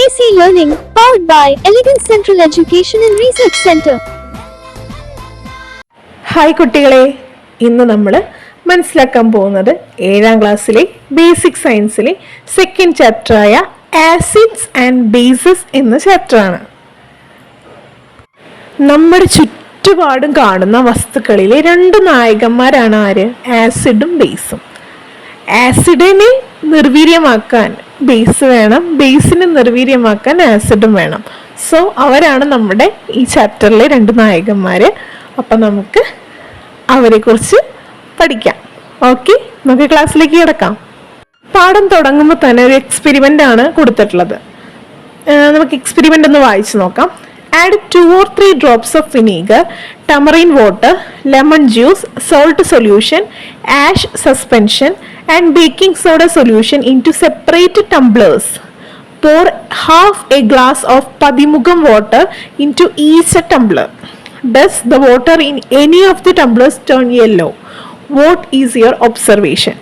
AC Learning, powered by Elegant Central Education and Research Center. Hi കുട്ടികളെ, ഇന്ന് നമ്മൾ മനസ്സിലാക്കാൻ പോകുന്നത് 7ാം ക്ലാസ്സിലെ ബേസിക് സയൻസിലെ സെക്കൻഡ് ചാപ്റ്ററായ ആസിഡ്സ് ആൻഡ് ബേസസ് എന്ന ചാപ്റ്ററാണ്. നമ്മുടെ ചുറ്റുപാടും കാണുന്ന വസ്തുക്കളിലെ രണ്ട് നായകന്മാരാണ് ആര്? ആസിഡും ബേസും. ആസിഡിനെ നിർവീര്യമാക്കാൻ ബേസ് വേണം, ബേസിനെ നിർവീര്യമാക്കാൻ ആസിഡും വേണം. സോ അവരാണ് നമ്മുടെ ഈ ചാപ്റ്ററിലെ രണ്ട് നായകന്മാര്. അപ്പം നമുക്ക് അവരെ കുറിച്ച് പഠിക്കാം. ഓക്കെ, നമുക്ക് ക്ലാസ്സിലേക്ക് കിടക്കാം. പാഠം തുടങ്ങുമ്പോൾ തന്നെ ഒരു എക്സ്പെരിമെന്റ് ആണ് കൊടുത്തിട്ടുള്ളത്. നമുക്ക് എക്സ്പെരിമെന്റ് ഒന്ന് വായിച്ചു നോക്കാം. Add 2 or 3 drops of vinegar, tamarind water, lemon juice, salt solution, ash suspension and baking soda solution into separate tumblers. Pour half a glass of padimugam water into each tumbler. Does the water in any of the tumblers turn yellow? What is your observation?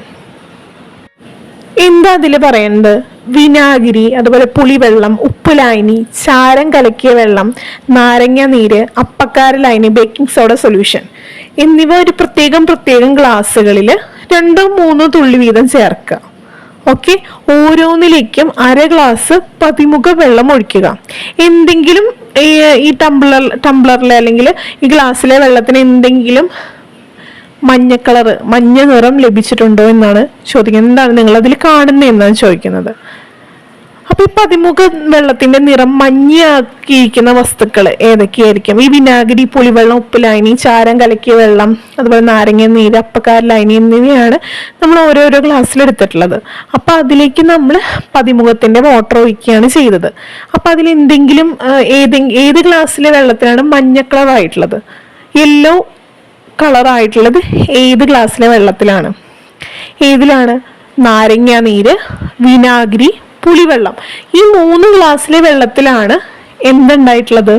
എന്താ അതിൽ പറയുന്നത്? വിനാഗിരി, അതുപോലെ പുളിവെള്ളം, ഉപ്പുലായനി, ചാരം കലക്കിയ വെള്ളം, നാരങ്ങ നീര്, അപ്പക്കാര ലായനി, ബേക്കിംഗ് സോഡ സൊല്യൂഷൻ എന്നിവ ഒരു പ്രത്യേകം ഗ്ലാസ്സുകളിൽ 2-3 തുള്ളി വീതം ചേർക്കുക. ഓക്കെ, ഓരോന്നിലേക്കും 1/2 ഗ്ലാസ് പതിമുഖ വെള്ളം ഒഴിക്കുക. എന്തെങ്കിലും ഈ ടംബ്ലറിലെ അല്ലെങ്കിൽ ഈ ഗ്ലാസ്സിലെ വെള്ളത്തിന് എന്തെങ്കിലും മഞ്ഞ നിറം ലഭിച്ചിട്ടുണ്ടോ എന്നാണ് ചോദിക്കുന്നത്. എന്താണ് നിങ്ങൾ അതിൽ കാണുന്നത് എന്നാണ് ചോദിക്കുന്നത്. അപ്പൊ ഈ പതിമുഖ വെള്ളത്തിന്റെ നിറം മഞ്ഞയാക്കിയിരിക്കുന്ന വസ്തുക്കൾ ഏതൊക്കെയായിരിക്കും? ഈ വിനാഗിരി, പുളിവെള്ളം, ഉപ്പുലായനി, ചാരം കലക്കിയ വെള്ളം, അതുപോലെ നാരങ്ങ നീര്, അപ്പക്കാര ലായനി എന്നിവയാണ് നമ്മൾ ഓരോരോ ഗ്ലാസ്സിൽ എടുത്തിട്ടുള്ളത്. അപ്പൊ അതിലേക്ക് നമ്മൾ പതിമുഖത്തിന്റെ വാട്ടർ ഒഴിക്കുകയാണ് ചെയ്തത്. അപ്പൊ അതിൽ എന്തെങ്കിലും ഏത് ഗ്ലാസ്സിലെ വെള്ളത്തിനാണ് മഞ്ഞ കളറായിട്ടുള്ളത്? യെല്ലോ കളറായിട്ടുള്ളത് ഏത് ഗ്ലാസ്സിലെ വെള്ളത്തിലാണ്? ഏതിലാണ്? നാരങ്ങ നീര്, വിനാഗിരി, പുളിവെള്ളം, ഈ 3 ഗ്ലാസ്സിലെ വെള്ളത്തിലാണ് എന്തുണ്ടായിട്ടുള്ളത്?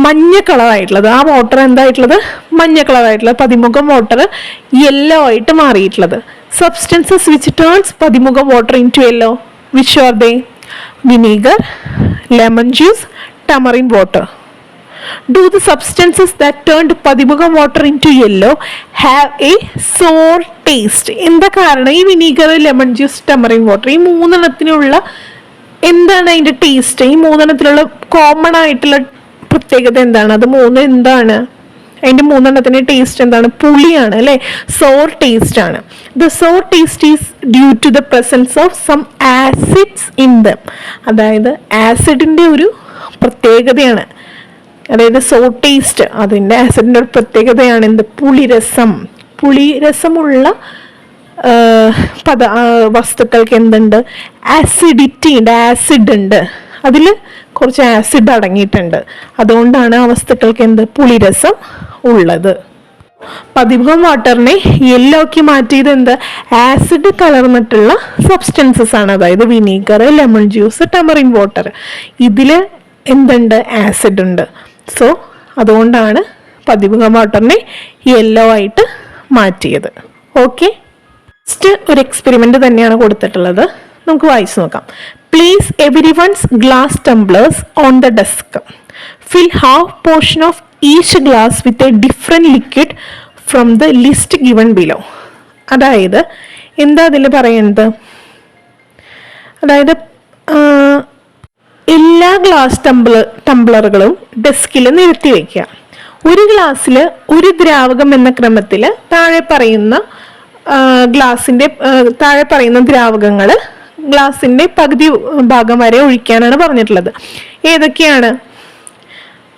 മഞ്ഞ കളറായിട്ടുള്ളത്. ആ വാട്ടർ എന്തായിട്ടുള്ളത്? മഞ്ഞ കളറായിട്ടുള്ളത്. പതിമുഖം വാട്ടർ യെല്ലോ ആയിട്ട് മാറിയിട്ടുള്ളത്. സബ്സ്റ്റൻസസ് വിച്ച് ടേൺസ് പതിമുഖം water into yellow, which are they? Vinegar, lemon juice, tamarind water. Do the substances that turned പതിമുഖം water into yellow have a sour taste? എന്താ കാരണം? ഈ vinegar, lemon juice, tamarind water, ഈ 3 എന്താണ് അതിന്റെ taste? ഈ 3 common ആയിട്ടുള്ള പ്രത്യേകത എന്താണ്? അത് 3 എന്താണ്? അതിന്റെ 3 ടേസ്റ്റ് എന്താണ്? പുളിയാണ് അല്ലെ? സോർ ടേസ്റ്റ് ആണ്. The sour taste is due to the presence of some acids in them. അതായത് ആസിഡിന്റെ ഒരു പ്രത്യേകതയാണ്. അതായത് സോർ ടേസ്റ്റ്, അതിൻ്റെ ആസിഡിൻ്റെ ഒരു പ്രത്യേകതയാണ് എന്ത്? പുളിരസമുള്ള വസ്തുക്കൾക്ക് എന്തുണ്ട്? ആസിഡിറ്റി ഉണ്ട്, ആസിഡ് ഉണ്ട്, അതിൽ കുറച്ച് ആസിഡ് അടങ്ങിയിട്ടുണ്ട്. അതുകൊണ്ടാണ് ആ വസ്തുക്കൾക്ക് എന്ത്? പുളിരസം ഉള്ളത്. പതിമുഖം വാട്ടറിനെ യെല്ലോ ആക്കി മാറ്റിയത് എന്ത്? ആസിഡ് കലർന്നിട്ടുള്ള സബ്സ്റ്റൻസസ് ആണ്. അതായത് vinegar, lemon juice, tamarind water, ഇതില് എന്തുണ്ട്? ആസിഡ് ഉണ്ട്. സോ അതുകൊണ്ടാണ് പതിമുഖ വാട്ടറിനെ യെല്ലോ ആയിട്ട് മാറ്റിയത്. ഓക്കെ, നെക്സ്റ്റ് ഒരു എക്സ്പെരിമെന്റ് തന്നെയാണ് കൊടുത്തിട്ടുള്ളത്. നമുക്ക് വായിച്ചു നോക്കാം. Place everyone's glass tumblers on the desk. Fill half portion of each glass with a different liquid from the list given below. അതായത് എന്താ അതിൽ പറയുന്നത്? അതായത് എല്ലാ ഗ്ലാസ് ടംബ്ലറുകളും ഡെസ്കിൽ നിരത്തി വയ്ക്കുക. ഒരു ഗ്ലാസ്സിൽ ഒരു ദ്രാവകം എന്ന ക്രമത്തിൽ താഴെ പറയുന്ന ദ്രാവകങ്ങൾ ഗ്ലാസിന്റെ പകുതി ഭാഗം വരെ ഒഴിക്കാനാണ് പറഞ്ഞിട്ടുള്ളത്. ഏതൊക്കെയാണ്?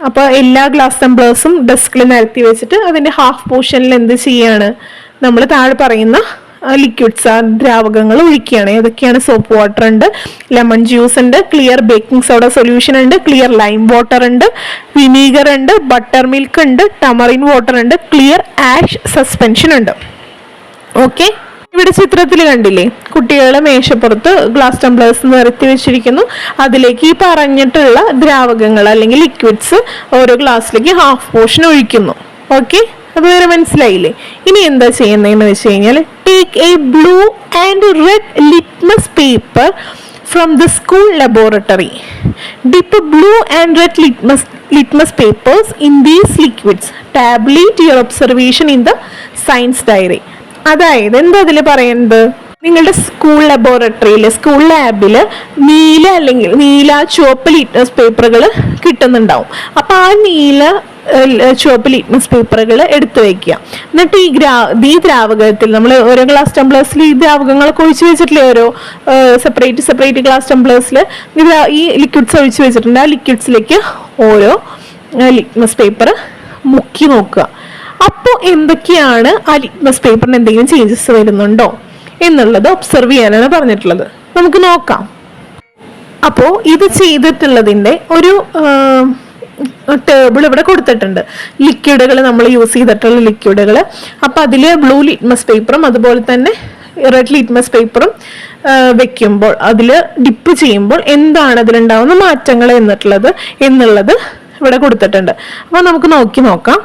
അപ്പൊ എല്ലാ ഗ്ലാസ് ടംബ്ലേഴ്സും ഡെസ്കിൽ നിരത്തി വെച്ചിട്ട് അതിന്റെ ഹാഫ് പോർഷനിൽ എന്ത് ചെയ്യാണ്? നമ്മൾ താഴെ പറയുന്ന ലിക്വിഡ്സ്, ദ്രാവകങ്ങൾ ഒഴിക്കുകയാണ്. ഏതൊക്കെയാണ്? സോപ്പ് വാട്ടർ ഉണ്ട്, ലെമൺ ജ്യൂസ് ഉണ്ട്, ക്ലിയർ ബേക്കിംഗ് സോഡ സൊല്യൂഷൻ ഉണ്ട്, ക്ലിയർ ലൈം വാട്ടർ ഉണ്ട്, വിനീഗർ ഉണ്ട്, ബട്ടർ മിൽക്ക് ഉണ്ട്, ടമറിൻ വാട്ടർ ഉണ്ട്, ക്ലിയർ ആഷ് സസ്പെൻഷൻ ഉണ്ട്. ഓക്കെ, ഇവിടെ ചിത്രത്തിൽ കണ്ടില്ലേ, കുട്ടികളെ മേശപ്പുറത്ത് ഗ്ലാസ് ടംബ്ലേഴ്സ് നിരത്തി വെച്ചിരിക്കുന്നു. അതിലേക്ക് ഈ പറഞ്ഞിട്ടുള്ള ദ്രാവകങ്ങൾ അല്ലെങ്കിൽ ലിക്വിഡ്സ് ഓരോ ഗ്ലാസ്സിലേക്ക് ഹാഫ് പോർഷൻ ഒഴിക്കുന്നു. ഓക്കെ, അത് വരെ മനസ്സിലായില്ലേ? ഇനി എന്താ ചെയ്യുന്നതെന്ന് വെച്ച് കഴിഞ്ഞാൽ, take A blue and red litmus paper from the school laboratory. Dip blue and red litmus papers in these liquids. Tabulate your observation in the science diary. അതായത് എന്താ അതിൽ പറയുന്നത്, നിങ്ങളുടെ സ്കൂൾ ലബോറട്ടറിയിൽ സ്കൂൾ ലാബിൽ നീല ചുവപ്പ് ലിറ്റ്മസ് പേപ്പറുകൾ കിട്ടുന്നുണ്ടാവും. അപ്പോൾ ആ നീല ചുവപ്പ് ലിറ്റ്മസ് പേപ്പറുകൾ എടുത്തു വയ്ക്കുക. എന്നിട്ട് ഈ ദ്രാവകത്തിൽ നമ്മൾ ഓരോ ഗ്ലാസ് ടംബ്ലേഴ്സിൽ ഈ ദ്രാവകങ്ങളൊക്കെ ഒഴിച്ചു വെച്ചിട്ടില്ലേ, ഓരോ സെപ്പറേറ്റ് ഗ്ലാസ് ടംബ്ലേഴ്സിൽ ഈ ലിക്വിഡ്സ് ഒഴിച്ചു വെച്ചിട്ടുണ്ട്. ആ ലിക്വിഡ്സിലേക്ക് ഓരോ ലിറ്റ്മസ് പേപ്പർ മുക്കി നോക്കുക. അപ്പോൾ എന്തൊക്കെയാണ് ആ ലിറ്റ്മസ് പേപ്പറിന് എന്തെങ്കിലും ചേഞ്ചസ് വരുന്നുണ്ടോ എന്നുള്ളത് ഒബ്സർവ് ചെയ്യാനാണ് പറഞ്ഞിട്ടുള്ളത്. നമുക്ക് നോക്കാം. അപ്പോൾ ഇത് ചെയ്തിട്ടുള്ളതിൻ്റെ ഒരു ടേബിൾ ഇവിടെ കൊടുത്തിട്ടുണ്ട്. ലിക്വിഡുകൾ നമ്മൾ യൂസ് ചെയ്തിട്ടുള്ള ലിക്വിഡുകൾ. അപ്പം അതിൽ ബ്ലൂ ലിറ്റ്മസ് പേപ്പറും അതുപോലെ തന്നെ റെഡ് ലിറ്റ്മസ് പേപ്പറും വെക്കുമ്പോൾ അതിൽ ഡിപ്പ് ചെയ്യുമ്പോൾ എന്താണ് അതിലുണ്ടാവുന്ന മാറ്റങ്ങൾ എന്നുള്ളത് ഇവിടെ കൊടുത്തിട്ടുണ്ട്. അപ്പോൾ നമുക്ക് നോക്കാം.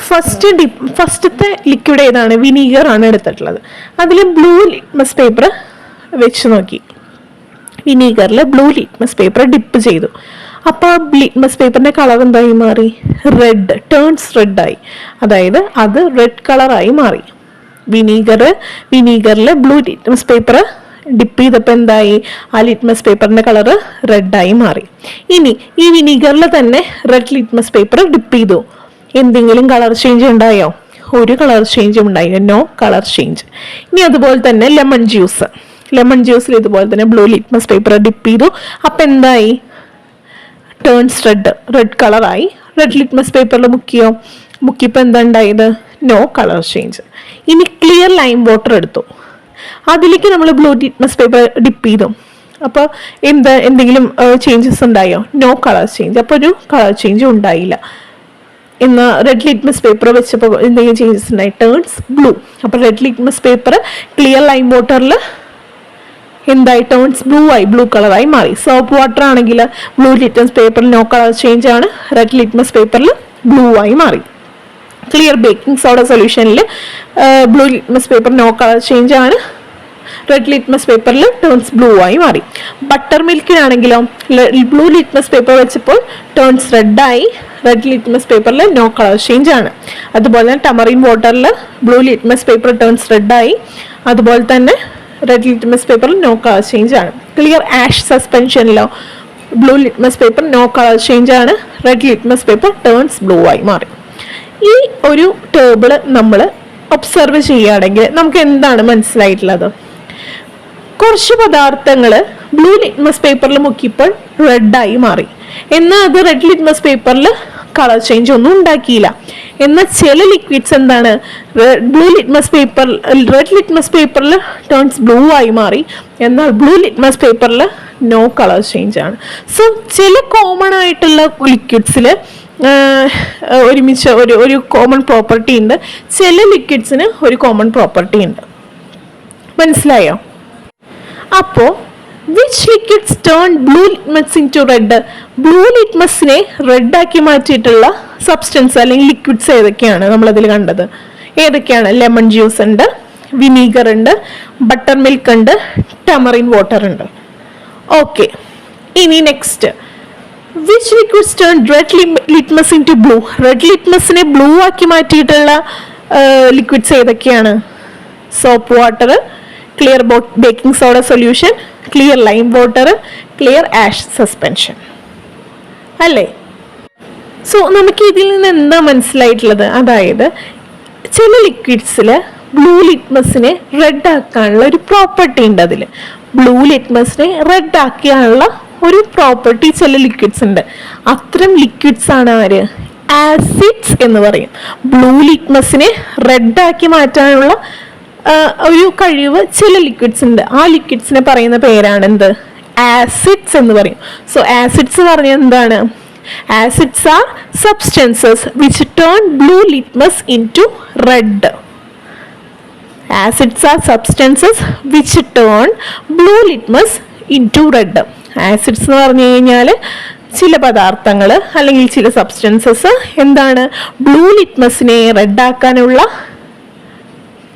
ഫസ്റ്റത്തെ ലിക്വിഡ് ഏതാണ്? വിനീഗർ ആണ് എടുത്തിട്ടുള്ളത്. അതിൽ ബ്ലൂ ലിറ്റ്മസ് പേപ്പർ വെച്ച് നോക്കി. വിനീഗറിൽ ബ്ലൂ ലിറ്റ്മസ് പേപ്പർ ഡിപ്പ് ചെയ്തു. അപ്പോൾ ലിറ്റ്മസ് പേപ്പറിന്റെ കളർ എന്തായി മാറി? ടേൺസ് റെഡ് ആയി. അതായത് അത് റെഡ് കളറായി മാറി. വിനീഗറിൽ ബ്ലൂ ലിറ്റ്മസ് പേപ്പർ ഡിപ്പ് ചെയ്തപ്പോൾ എന്തായി? ആ ലിറ്റ്മസ് പേപ്പറിന്റെ കളർ റെഡായി മാറി. ഇനി ഈ വിനീഗറിൽ തന്നെ റെഡ് ലിറ്റ്മസ് പേപ്പർ ഡിപ്പ് ചെയ്തു. എന്തെങ്കിലും കളർ ചേഞ്ച് ഉണ്ടായോ? ഒരു കളർ ചേഞ്ചും ഉണ്ടായില്ല. No colour change. ഇനി അതുപോലെ തന്നെ ലെമൺ ജ്യൂസിൽ ഇതുപോലെ തന്നെ ബ്ലൂ ലിറ്റ്മസ് പേപ്പർ ഡിപ്പ് ചെയ്തു. അപ്പം എന്തായി? ടേൺസ് റെഡ് കളറായി. റെഡ് ലിറ്റ്മസ് പേപ്പറിൽ മുക്കിയപ്പോൾ എന്താ ഉണ്ടായത്? No colour change. ഇനി ക്ലിയർ ലൈം വാട്ടർ എടുത്തു. അതിലേക്ക് നമ്മൾ ബ്ലൂ ലിറ്റ്മസ് പേപ്പർ ഡിപ്പ് ചെയ്തു. അപ്പോൾ എന്തെങ്കിലും ചേഞ്ചസ് ഉണ്ടായോ? No colour change. അപ്പോൾ ഒരു കളർ ചേഞ്ചും ഉണ്ടായില്ല. ഇന്ന് റെഡ് ലിറ്റ്മസ് പേപ്പർ വെച്ചപ്പോൾ എന്തെങ്കിലും ചേഞ്ചസ് ഉണ്ടായി? Turns blue. അപ്പോൾ red litmus paper clear lime വാട്ടറിൽ എന്തായി? ടേൺസ് ബ്ലൂ കളറായി മാറി. സോപ്പ് വാട്ടർ ആണെങ്കിൽ ബ്ലൂ ലിറ്റ്മസ് പേപ്പറിൽ നോ കളർ ചേഞ്ച് ആണ്. റെഡ് ലിറ്റ്മസ് പേപ്പറിൽ ബ്ലൂ ആയി മാറി. ക്ലിയർ ബേക്കിംഗ് സോഡ സൊല്യൂഷനിൽ blue litmus paper no colour change ആണ്. റെഡ് ലിറ്റ്മസ് പേപ്പറിൽ ടേൺസ് ബ്ലൂ ആയി മാറി. ബട്ടർ മിൽക്കിനാണെങ്കിലോ ബ്ലൂ ലിറ്റ്മസ് പേപ്പർ വെച്ചപ്പോൾ ടേൺസ് റെഡായി. റെഡ് ലിറ്റ്മസ് പേപ്പറിൽ നോ കളർ ചേഞ്ച് ആണ്. അതുപോലെ തന്നെ ടമറിൻ വാട്ടറിൽ ബ്ലൂ ലിറ്റ്മസ് പേപ്പർ ടേൺസ് റെഡായി. അതുപോലെ തന്നെ റെഡ് ലിറ്റ്മസ് പേപ്പറിൽ നോ കളർ ചേഞ്ച് ആണ്. ക്ലിയർ ആഷ് സസ്പെൻഷനിലോ blue litmus paper no colour change ആണ്. Red litmus paper turns blue ആയി മാറി. ഈ ഒരു ടേബിള് നമ്മൾ ഒബ്സർവ് ചെയ്യുകയാണെങ്കിൽ നമുക്ക് എന്താണ് മനസ്സിലായിട്ടുള്ളത്? കുറച്ച് പദാർത്ഥങ്ങൾ ബ്ലൂ ലിറ്റ്മസ് പേപ്പറിൽ മുക്കിയപ്പോൾ റെഡായി മാറി. എന്നാൽ അത് റെഡ് ലിറ്റ്മസ് പേപ്പറിൽ കളർ ചേഞ്ച് ഒന്നും ഉണ്ടാക്കിയില്ല. എന്നാൽ ചില ലിക്വിഡ്സ് എന്താണ്? റെഡ് ലിറ്റ്മസ് പേപ്പറിൽ ടേൺസ് ബ്ലൂ ആയി മാറി. എന്നാൽ ബ്ലൂ ലിറ്റ്മസ് പേപ്പറിൽ നോ കളർ ചേഞ്ച് ആണ്. സോ ചില കോമൺ ആയിട്ടുള്ള ലിക്വിഡ്സിൽ ഒരുമിച്ച് ഒരു കോമൺ പ്രോപ്പർട്ടി ഉണ്ട്. ചില ലിക്വിഡ്സിന് ഒരു കോമൺ പ്രോപ്പർട്ടി ഉണ്ട്. മനസ്സിലായോ? അപ്പോൾ which liquids turn blue litmus into red? Blue ലിറ്റ്മസിനെ റെഡാക്കി മാറ്റിയിട്ടുള്ള സബ്സ്റ്റൻസ് അല്ലെങ്കിൽ ലിക്വിഡ്സ് ഏതൊക്കെയാണ് നമ്മളതിൽ കണ്ടത്? ഏതൊക്കെയാണ്? ലെമൺ ജ്യൂസ് ഉണ്ട്, വിനീഗർ ഉണ്ട്, ബട്ടർ മിൽക്ക് ഉണ്ട്, ടമറിൻ വാട്ടർ ഉണ്ട്. ഓക്കെ, ഇനി next, which liquids turn red litmus into blue? Red ലിറ്റ്മസിനെ ബ്ലൂ ആക്കി മാറ്റിയിട്ടുള്ള ലിക്വിഡ്സ് ഏതൊക്കെയാണ്? Soap water, clear baking soda solution, clear lime water, clear ash suspension അല്ലേ? സോ നമുക്ക് ഇതിൽ നിന്ന് എന്താ മനസ്സിലായിട്ടുള്ളത്? അതായത് ചില ലിക്വിഡ്സിൽ ബ്ലൂ ലിറ്റ്മസിനെ റെഡ് ആക്കാനുള്ള ഒരു പ്രോപ്പർട്ടി ഉണ്ട്. അതിൽ ബ്ലൂ ലിറ്റ്മസിനെ റെഡ് ആക്കാനുള്ള ഒരു പ്രോപ്പർട്ടി ചില ലിക്വിഡ്സ് ഉണ്ട്. അത്തരം ലിക്വിഡ്സ് ആണ് ആര്? ആസിഡ്സ് എന്ന് പറയും. ബ്ലൂ ലിറ്റ്മസിനെ റെഡ് ആക്കി മാറ്റാനുള്ള ഒരു കഴിവ് ചില ലിക്വിഡ്സ് ഉണ്ട്. ആ ലിക്വിഡ്സിനെ പറയുന്ന പേരാണ് എന്ത്? ആസിഡ്സ് എന്ന് പറയും. സോ ആസിഡ്സ് പറഞ്ഞാൽ എന്താണ്? Acids are substances which turn blue litmus into red. Acids are substances which turn blue litmus into red. Acids എന്ന് പറഞ്ഞു കഴിഞ്ഞാൽ ചില പദാർത്ഥങ്ങൾ അല്ലെങ്കിൽ ചില സബ്സ്റ്റൻസസ് എന്താണ്? ബ്ലൂ ലിറ്റ്മസിനെ റെഡ് ആക്കാനുള്ള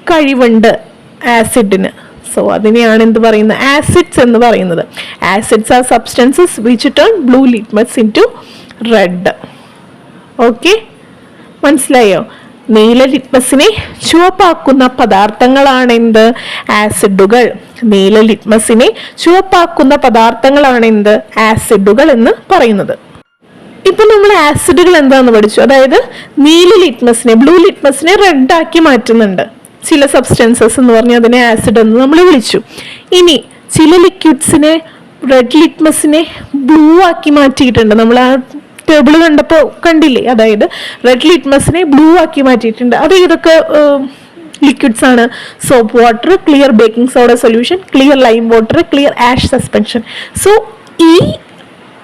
കഴിവുണ്ട് ആസിഡിന്. സോ അതിനെയാണ് എന്ത് പറയുന്നത്, ആസിഡ്സ് എന്ന് പറയുന്നത്. Acids are substances which turn blue litmus into red. Okay, മനസ്സിലായോ? നീല ലിറ്റ്മസിനെ ചുവപ്പാക്കുന്ന പദാർത്ഥങ്ങളാണ് എന്ത്, ആസിഡുകൾ. നീല ലിറ്റ്മസിനെ ചുവപ്പാക്കുന്ന പദാർത്ഥങ്ങളാണ് എന്ത്, ആസിഡുകൾ എന്ന് പറയുന്നത്. ഇപ്പൊ നമ്മൾ ആസിഡുകൾ എന്താന്ന് പഠിച്ചു. അതായത് നീല ലിറ്റ്മസിനെ, ബ്ലൂ ലിറ്റ്മസിനെ റെഡ് ആക്കി മാറ്റുന്നുണ്ട് ചില സബ്സ്റ്റൻസസ് എന്ന് പറഞ്ഞ് അതിനെ ആസിഡ് എന്ന് നമ്മൾ വിളിച്ചു. ഇനി ചില ലിക്വിഡ്സിനെ, റെഡ് ലിറ്റ്മസിനെ ബ്ലൂ ആക്കി മാറ്റിയിട്ടുണ്ട്. നമ്മൾ ആ ടേബിൾ കണ്ടപ്പോൾ കണ്ടില്ലേ? അതായത് റെഡ് ലിറ്റ്മസിനെ ബ്ലൂ ആക്കി മാറ്റിയിട്ടുണ്ട്. അത് ഏതൊക്കെ ലിക്വിഡ്സ് ആണ്? Soap water, clear baking soda solution, clear lime water, clear ash suspension. So ഈ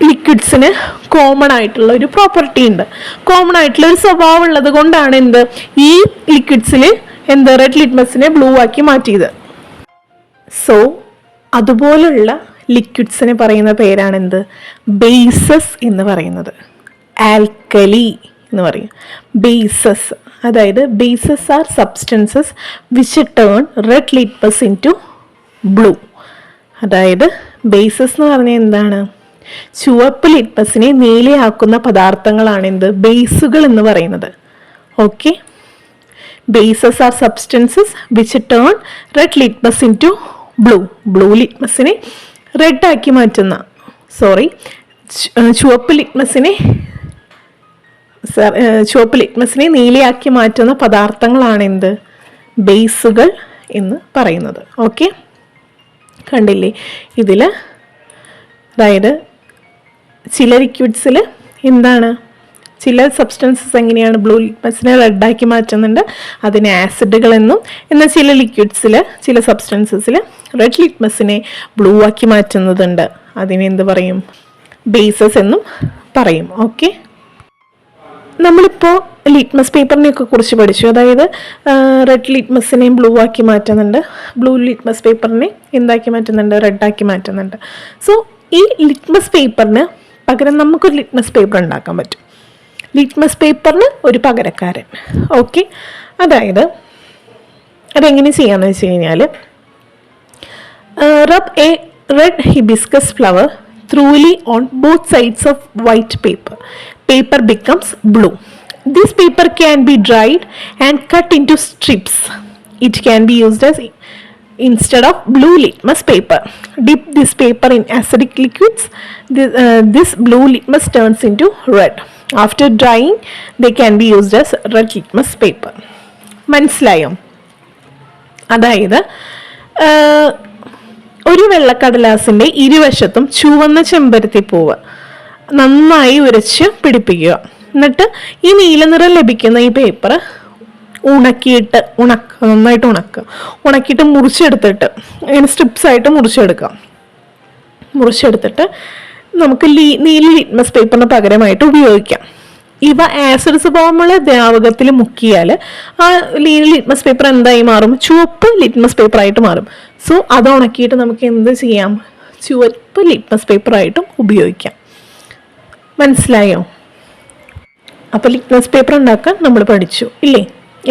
ലിക്വിഡ്സിന് കോമൺ ആയിട്ടുള്ള ഒരു പ്രോപ്പർട്ടി ഉണ്ട്, കോമൺ ആയിട്ടുള്ള ഒരു സ്വഭാവം ഉള്ളത് കൊണ്ടാണ് എന്ത്, ഈ ലിക്വിഡ്സിൽ എന്ത് റെഡ് ലിറ്റ്മസിനെ ബ്ലൂ ആക്കി മാറ്റിയത്. സോ അതുപോലുള്ള ലിക്വിഡ്സിന് പറയുന്ന പേരാണ് എന്ത്, ബേസസ് എന്ന് പറയുന്നത്. ആൽക്കലി എന്ന് പറയും, ബേസസ്. അതായത് bases are substances which turn red litmus into blue. അതായത് ബേസസ് എന്ന് പറഞ്ഞാൽ എന്താണ്, ചുവപ്പ് ലിറ്റ്മസിനെ നീലയാക്കുന്ന പദാർത്ഥങ്ങളാണ് എന്ത്, ബേസുകൾ എന്ന് പറയുന്നത്. Okay, bases are substances which turn red litmus into blue. Blue ലിറ്റ്മസിനെ റെഡ് ആക്കി മാറ്റുന്ന, ചുവപ്പ് ലിറ്റ്മസിനെ നീലയാക്കി മാറ്റുന്ന പദാർത്ഥങ്ങളാണ് എന്ത്, ബേസുകൾ എന്ന് പറയുന്നത്. ഓക്കെ, കണ്ടില്ലേ ഇതിൽ? അതായത് ചില ലിക്വിഡ്സിൽ എന്താണ്, ചില സബ്സ്റ്റൻസസ് എങ്ങനെയാണ് ബ്ലൂ ലിറ്റ്മസിനെ റെഡാക്കി മാറ്റുന്നുണ്ട്, അതിനെ ആസിഡുകൾ എന്നും. എന്നാൽ ചില ലിക്വിഡ്സിൽ, ചില സബ്സ്റ്റൻസസിൽ റെഡ് ലിറ്റ്മസിനെ ബ്ലൂ ആക്കി മാറ്റുന്നതുണ്ട്, അതിനെ എന്ത് പറയും, ബേസസ് എന്നും പറയും. ഓക്കെ, നമ്മളിപ്പോൾ ലിറ്റ്മസ് പേപ്പറിനെയൊക്കെ കുറിച്ച് പഠിച്ചു. അതായത് റെഡ് ലിറ്റ്മസിനെയും ബ്ലൂ ആക്കി മാറ്റുന്നുണ്ട്, ബ്ലൂ ലിറ്റ്മസ് പേപ്പറിനെ എന്താക്കി മാറ്റുന്നുണ്ട്, റെഡാക്കി മാറ്റുന്നുണ്ട്. സോ ഈ ലിറ്റ്മസ് പേപ്പറിന് പകരം നമുക്കൊരു ലിറ്റ്മസ് പേപ്പർ ഉണ്ടാക്കാൻ പറ്റും. ലിറ്റ്മസ് പേപ്പറിന് ഒരു പകരക്കാരൻ. ഓക്കെ, അതായത് അതെങ്ങനെ ചെയ്യാമെന്ന് വെച്ച് കഴിഞ്ഞാൽ, rub a red hibiscus flower thoroughly on both sides of white paper. Paper becomes blue. This paper can be dried and cut into strips. It can be used as instead of blue litmus paper. Dip this paper in acidic liquids. This blue litmus turns into red. After drying, they can be used as red litmus paper. മനസ്സിലായോ? അതായത് ഒരു വെള്ളക്കടലാസിൻ്റെ ഇരുവശത്തും ചുവന്ന ചെമ്പരത്തിപ്പൂവ് നന്നായി ഉരച്ച് പിടിപ്പിക്കുക. എന്നിട്ട് ഈ നീല നിറം ലഭിക്കുന്ന ഈ പേപ്പർ നന്നായിട്ട് ഉണക്കിയിട്ട് മുറിച്ചെടുത്തിട്ട് ഇങ്ങനെ സ്ട്രിപ്സ് ആയിട്ട് മുറിച്ചെടുത്തിട്ട് നമുക്ക് നീല ലിറ്റ്മസ് പേപ്പറിന് പകരമായിട്ട് ഉപയോഗിക്കാം. ഇവ ആസിഡ് സ്വഭാവമുള്ള ദ്രാവകത്തിൽ മുക്കിയാൽ ആ നീല ലിറ്റ്മസ് പേപ്പർ എന്തായി മാറും, ചുവപ്പ് ലിറ്റ്മസ് പേപ്പറായിട്ട് മാറും. സോ അത് ഉണക്കിയിട്ട് നമുക്ക് എന്ത് ചെയ്യാം, ചുവപ്പ് ലിറ്റ്മസ് പേപ്പറായിട്ടും ഉപയോഗിക്കാം. മനസ്സിലായോ? അപ്പോൾ ലിറ്റ്മസ് പേപ്പർ ഉണ്ടാക്കാൻ നമ്മൾ പഠിച്ചു ഇല്ലേ?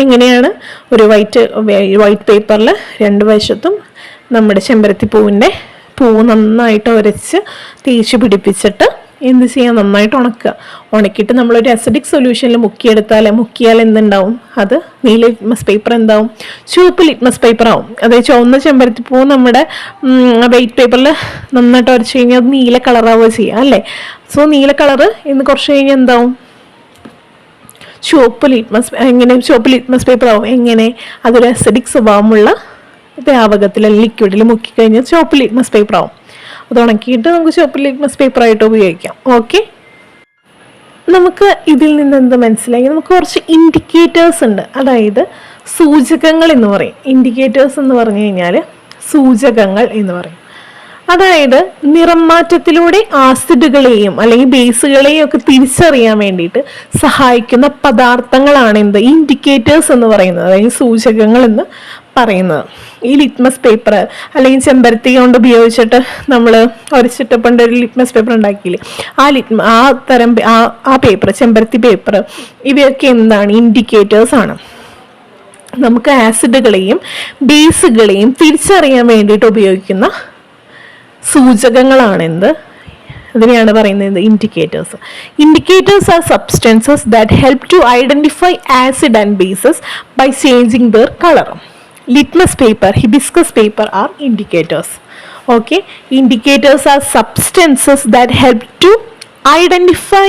എങ്ങനെയാണ് ഒരു വൈറ്റ് പേപ്പറിൽ രണ്ട് വശത്തും നമ്മുടെ ചെമ്പരത്തി പൂവ് നന്നായിട്ട് ഉരച്ച് തേച്ച് പിടിപ്പിച്ചിട്ട് എന്ത് ചെയ്യാം, നന്നായിട്ട് ഉണക്കിയിട്ട് നമ്മളൊരു അസിഡിക് സൊല്യൂഷനിൽ മുക്കിയാൽ എന്തുണ്ടാവും, അത് നീല ലിറ്റ്മസ് പേപ്പർ എന്താവും, ചുവപ്പ് ലിറ്റ്മസ് പേപ്പർ ആവും. അതായത് ചുവന്ന ചെമ്പരത്തിപ്പൂ നമ്മുടെ വൈറ്റ് പേപ്പറിൽ നന്നായിട്ട് ഉരച്ച് കഴിഞ്ഞാൽ അത് നീല കളറാവുക ചെയ്യാം അല്ലേ? സോ നീല കളറ് ഇന്ന് കുറച്ച് കഴിഞ്ഞാൽ എന്താവും, ചുവപ്പ് ലിറ്റ്മസ് പേപ്പർ ആവും. എങ്ങനെ? അതൊരു അസിഡിക് സ്വഭാവമുള്ള ദ്രാവകത്തിൽ ലിക്വിഡിൽ മുക്കിക്കഴിഞ്ഞാൽ ചുവപ്പ് ലിറ്റ്മസ് പേപ്പർ ആവും. അത് ഉണക്കിയിട്ട് നമുക്ക് ചുവപ്പ് ലിറ്റ്മസ് പേപ്പറായിട്ട് ഉപയോഗിക്കാം. ഓക്കെ, നമുക്ക് ഇതിൽ നിന്ന് എന്ത് മനസ്സിലായി? നമുക്ക് കുറച്ച് ഇൻഡിക്കേറ്റേഴ്സ് ഉണ്ട്, അതായത് സൂചകങ്ങൾ എന്ന് പറയും. ഇൻഡിക്കേറ്റേഴ്സ് എന്ന് പറഞ്ഞു കഴിഞ്ഞാൽ സൂചകങ്ങൾ എന്ന് പറയും. അതായത് നിറം മാറ്റത്തിലൂടെ ആസിഡുകളെയും അല്ലെങ്കിൽ ബേസുകളെയും ഒക്കെ തിരിച്ചറിയാൻ വേണ്ടിയിട്ട് സഹായിക്കുന്ന പദാർത്ഥങ്ങളാണ് എന്ത്, ഇൻഡിക്കേറ്റേഴ്സ് എന്ന് പറയുന്നത്, അതായത് സൂചകങ്ങൾ എന്ന് പറയുന്നത്. ഈ ലിറ്റ്മസ് പേപ്പർ അല്ലെങ്കിൽ ചെമ്പരത്തി കൊണ്ട് ഉപയോഗിച്ചിട്ട് നമ്മൾ ഉരച്ചിട്ട് പണ്ട് ഒരു ലിറ്റ്മസ് പേപ്പർ ഉണ്ടാക്കിയില്ലേ, ആ പേപ്പർ, ചെമ്പരത്തി പേപ്പർ, ഇവയൊക്കെ എന്താണ്, ഇൻഡിക്കേറ്റേഴ്സ് ആണ്. നമുക്ക് ആസിഡുകളെയും ബേസുകളെയും തിരിച്ചറിയാൻ വേണ്ടിയിട്ട് ഉപയോഗിക്കുന്ന സൂചകങ്ങളാണ് എന്ത്? അതിനെയാണ് പറയുന്നത് indicators. Indicators are substances that help to identify acid and bases by changing their colour. Litmus paper, hibiscus paper are indicators. Okay, indicators are substances that help to identify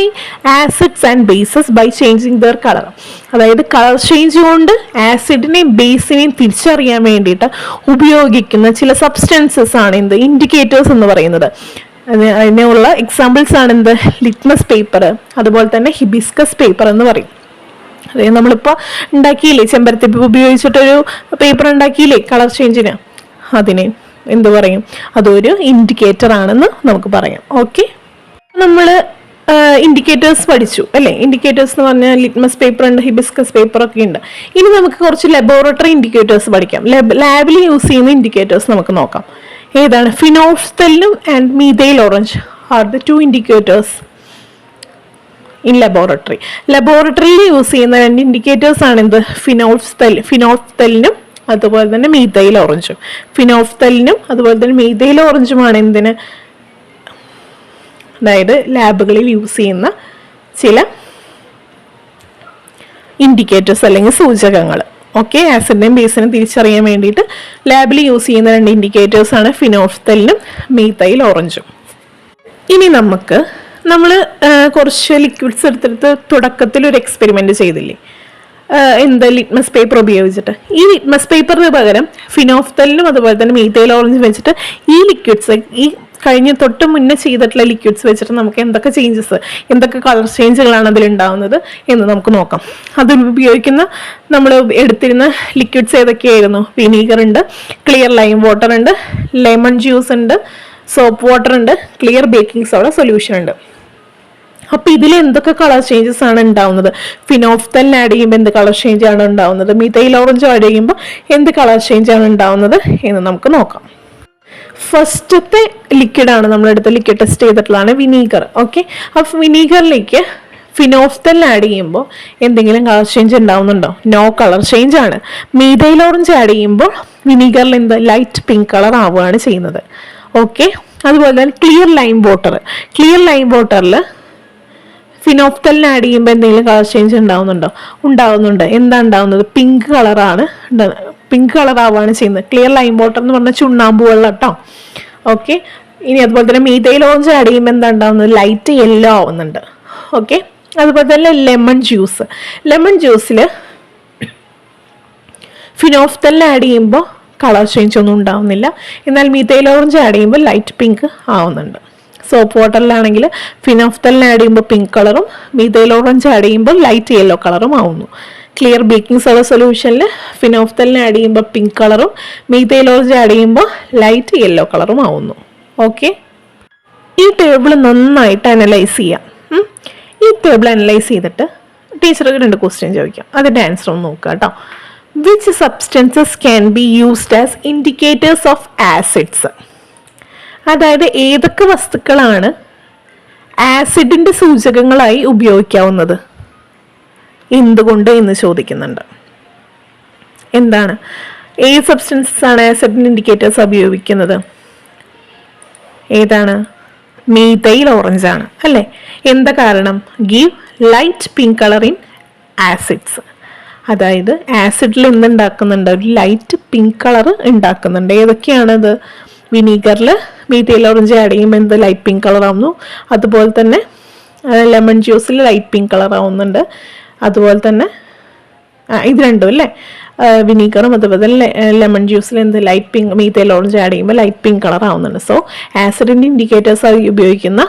acids and bases by changing their colour. അതായത് colour change കൊണ്ട് ആസിഡിനെയും ബേസിനെയും തിരിച്ചറിയാൻ വേണ്ടിയിട്ട് ഉപയോഗിക്കുന്ന ചില substances ആണ് എന്ത്? Indicators എന്ന് പറയുന്നത്. അതിനുള്ള എക്സാമ്പിൾസ് ആണ് എന്ത്? ലിറ്റ്മസ് പേപ്പർ, അതുപോലെ തന്നെ ഹിബിസ്കസ് പേപ്പർ എന്ന് പറയും. അതായത് നമ്മളിപ്പോൾ ഉണ്ടാക്കിയില്ലേ, ചെമ്പരത്തിപ്പ് ഉപയോഗിച്ചിട്ടൊരു പേപ്പർ ഉണ്ടാക്കിയില്ലേ കളർ ചേഞ്ചിന്, അതിനെ എന്ത് പറയും? അതൊരു ഇൻഡിക്കേറ്റർ ആണെന്ന് നമുക്ക് പറയാം. ഓക്കെ, നമ്മൾ ഇൻഡിക്കേറ്റേഴ്സ് പഠിച്ചു അല്ലേ? ഇൻഡിക്കേറ്റേഴ്സ് എന്ന് പറഞ്ഞാൽ ലിറ്റ്മസ് പേപ്പർ ഉണ്ട്, ഹിബിസ്കസ് പേപ്പർ ഒക്കെ ഉണ്ട്. ഇനി നമുക്ക് കുറച്ച് ലബോറട്ടറി ഇൻഡിക്കേറ്റേഴ്സ് പഠിക്കാം. ലാബിൽ യൂസ് ചെയ്യുന്ന ഇൻഡിക്കേറ്റേഴ്സ് നമുക്ക് നോക്കാം. ഏതാണ്? ഫിനോഫ്തലിനും and methyl orange are the two indicators in laboratory. ലബോറട്ടറിയിൽ യൂസ് ചെയ്യുന്ന രണ്ട് ഇൻഡിക്കേറ്റേഴ്സ് ആണ് എന്ത്? ഫിനോഫ്തലിനും അതുപോലെ തന്നെ മീഥൈൽ ഓറഞ്ചും. ഫിനോഫ്തലിനും അതുപോലെ തന്നെ മീഥൈൽ ഓറഞ്ചുമാണ് എന്തിന്? അതായത് ലാബുകളിൽ യൂസ് ചെയ്യുന്ന ചില ഇൻഡിക്കേറ്റേഴ്സ് അല്ലെങ്കിൽ സൂചകങ്ങൾ. ഓക്കെ, ആസിഡിനെയും ബേസിനെയും തിരിച്ചറിയാൻ വേണ്ടിയിട്ട് ലാബിൽ യൂസ് ചെയ്യുന്ന രണ്ട് ഇൻഡിക്കേറ്റേഴ്സ് ആണ് ഫിനോഫ്തലിനും മീഥൈൽ ഓറഞ്ചും. ഇനി നമ്മൾ കുറച്ച് ലിക്വിഡ്സ് എടുത്തിട്ട് തുടക്കത്തിൽ ഒരു എക്സ്പെരിമെന്റ് ചെയ്തില്ലേ, എന്താ? ലിറ്റ്മസ് പേപ്പർ ഉപയോഗിച്ചിട്ട്. ഈ ലിറ്റ്മസ് പേപ്പറിന് പകരം ഫിനോഫ്തലിനും അതുപോലെ തന്നെ മീഥൈൽ ഓറഞ്ചും വെച്ചിട്ട് ഈ ലിക്വിഡ്സ്, ഈ കഴിഞ്ഞ തൊട്ട് മുന്നേ ചെയ്തിട്ടുള്ള ലിക്വിഡ്സ് വെച്ചിട്ട് നമുക്ക് എന്തൊക്കെ ചേഞ്ചസ്, എന്തൊക്കെ കളർ ചേഞ്ചുകളാണ് അതിലുണ്ടാവുന്നത് എന്ന് നമുക്ക് നോക്കാം. അതിൽ ഉപയോഗിക്കുന്ന നമ്മൾ എടുത്തിരുന്ന ലിക്വിഡ്സ് ഏതൊക്കെയായിരുന്നു? വിനീഗർ ഉണ്ട്, ക്ലിയർ ലൈം വാട്ടർ ഉണ്ട്, ലെമൺ ജ്യൂസ് ഉണ്ട്, സോപ്പ് വാട്ടർ ഉണ്ട്, ക്ലിയർ ബേക്കിംഗ് സോഡ സൊല്യൂഷൻ ഉണ്ട്. അപ്പൊ ഇതിൽ എന്തൊക്കെ കളർ ചേഞ്ചസ് ആണ് ഉണ്ടാവുന്നത്? ഫിനോഫ്തലിന് ആഡ് ചെയ്യുമ്പോൾ എന്ത് കളർ ചേഞ്ച് ആണ് ഉണ്ടാവുന്നത്? മീഥൈൽ ഓറഞ്ച് ആഡ് ചെയ്യുമ്പോൾ എന്ത് കളർ ചേഞ്ച് ആണ് ഉണ്ടാവുന്നത് എന്ന് നമുക്ക് നോക്കാം. ഫസ്റ്റത്തെ ലിക്വിഡാണ് നമ്മളെടുത്ത് ലിക്വിഡ് ടെസ്റ്റ് ചെയ്തിട്ടുള്ളതാണ് വിനീഗർ. ഓക്കെ, അപ്പോൾ വിനീഗറിലേക്ക് ഫിനോഫ്തലിന് ആഡ് ചെയ്യുമ്പോൾ എന്തെങ്കിലും കളർ ചേഞ്ച് ഉണ്ടാവുന്നുണ്ടോ? നോ, കളർ ചേഞ്ച് ആണ്. മീഥൈൽ ഓറഞ്ച് ആഡ് ചെയ്യുമ്പോൾ വിനീഗറിൽ എന്ത്? ലൈറ്റ് പിങ്ക് കളർ ആവുകയാണ് ചെയ്യുന്നത്. ഓക്കെ, അതുപോലെ തന്നെ ക്ലിയർ ലൈം വാട്ടറിൽ ഫിനോഫ്തലിന് ആഡ് ചെയ്യുമ്പോൾ എന്തെങ്കിലും കളർ ചേഞ്ച് ഉണ്ടാവുന്നുണ്ടോ? ഉണ്ടാവുന്നുണ്ട്. എന്താ ഉണ്ടാവുന്നത്? പിങ്ക് കളറാണ്, പിങ്ക് കളർ ആവുകയാണ് ചെയ്യുന്നത്. ക്ലിയർ ലൈം വാട്ടർ എന്ന് പറഞ്ഞാൽ ചുണ്ണാമ്പ് വെള്ളം കേട്ടോ. ഓക്കെ, ഇനി അതുപോലെ തന്നെ മീഥൈൽ ഓറഞ്ച് ആഡ് ചെയ്യുമ്പോൾ എന്താ ഉണ്ടാവുന്നത്? ലൈറ്റ് യെല്ലോ ആവുന്നുണ്ട്. ഓക്കെ, അതുപോലെ തന്നെ ലെമൺ ജ്യൂസിൽ ഫിനോഫ്തലിന് ആഡ് ചെയ്യുമ്പോൾ കളർ ചേഞ്ച് ഒന്നും ഉണ്ടാവുന്നില്ല. എന്നാൽ മീഥൈൽ ഓറഞ്ച് ആഡ് ചെയ്യുമ്പോൾ ലൈറ്റ് പിങ്ക് ആവുന്നുണ്ട്. സോപ്പ് വാട്ടറിലാണെങ്കിൽ ഫിനോഫ്തലിന് ആഡ് ചെയ്യുമ്പോൾ പിങ്ക് കളറും മീഥൈൽ ഓറഞ്ച് ആഡ് ചെയ്യുമ്പോൾ ലൈറ്റ് യെല്ലോ കളറും ആവുന്നു. ക്ലിയർ ബേക്കിംഗ് സോഡ സൊല്യൂഷനിൽ ഫിനോഫ്തലിന് ആഡ് ചെയ്യുമ്പോൾ പിങ്ക് കളറും മീഥൈൽ ഓറഞ്ച് ആഡ് ചെയ്യുമ്പോൾ ലൈറ്റ് യെല്ലോ കളറും ആവുന്നു. ഓക്കെ, ഈ ടേബിൾ നന്നായിട്ട് അനലൈസ് ചെയ്യാം. ഈ ടേബിൾ അനലൈസ് ചെയ്തിട്ട് ടീച്ചർക്ക് 2 ക്വസ്റ്റ്യൻ ചോദിക്കാം. അതിൻ്റെ ആൻസർ ഒന്ന് നോക്കുക കേട്ടോ. Which substances can be used as indicators of acids? അതായത് ഏതൊക്കെ വസ്തുക്കളാണ് ആസിഡിന്റെ സൂചകങ്ങളായി ഉപയോഗിക്കാവുന്നത്? എന്തുകൊണ്ട് എന്ന് ചോദിക്കുന്നുണ്ട്. എന്താണ്? ഏത് സബ്സ്റ്റൻസസ് ആണ് ആസിഡിന്റെ ഇൻഡിക്കേറ്റേഴ്സ് ഉപയോഗിക്കുന്നത്? ഏതാണ്? മീഥൈൽ ഓറഞ്ച് ആണ് അല്ലേ? എന്താ കാരണം? Give light pink colour in acids. അതായത് ആസിഡിൽ എന്തുണ്ടാക്കുന്നുണ്ട്? ഒരു ലൈറ്റ് പിങ്ക് കളർ ഉണ്ടാക്കുന്നുണ്ട്. ഏതൊക്കെയാണത്? വിനീഗറിൽ മീഥൈൽ ഓറഞ്ച് ആഡ് ചെയ്യുമ്പോൾ എന്ത് ലൈറ്റ് പിങ്ക് കളർ ആവുന്നു. അതുപോലെ തന്നെ ലെമൺ ജ്യൂസിൽ ലൈറ്റ് പിങ്ക് കളർ ആവുന്നുണ്ട്. അതുപോലെ തന്നെ ഇത് രണ്ടും അല്ലേ, വിനീഗറും അതുപോലെ തന്നെ ലെമൺ ജ്യൂസിൽ എന്ത് light pink, methyl orange add ചെയ്യുമ്പോൾ ലൈറ്റ് പിങ്ക് കളർ ആവുന്നുണ്ട്. സോ ആസിഡിൻ്റെ ഇൻഡിക്കേറ്റേഴ്സ് ആയി ഉപയോഗിക്കുന്ന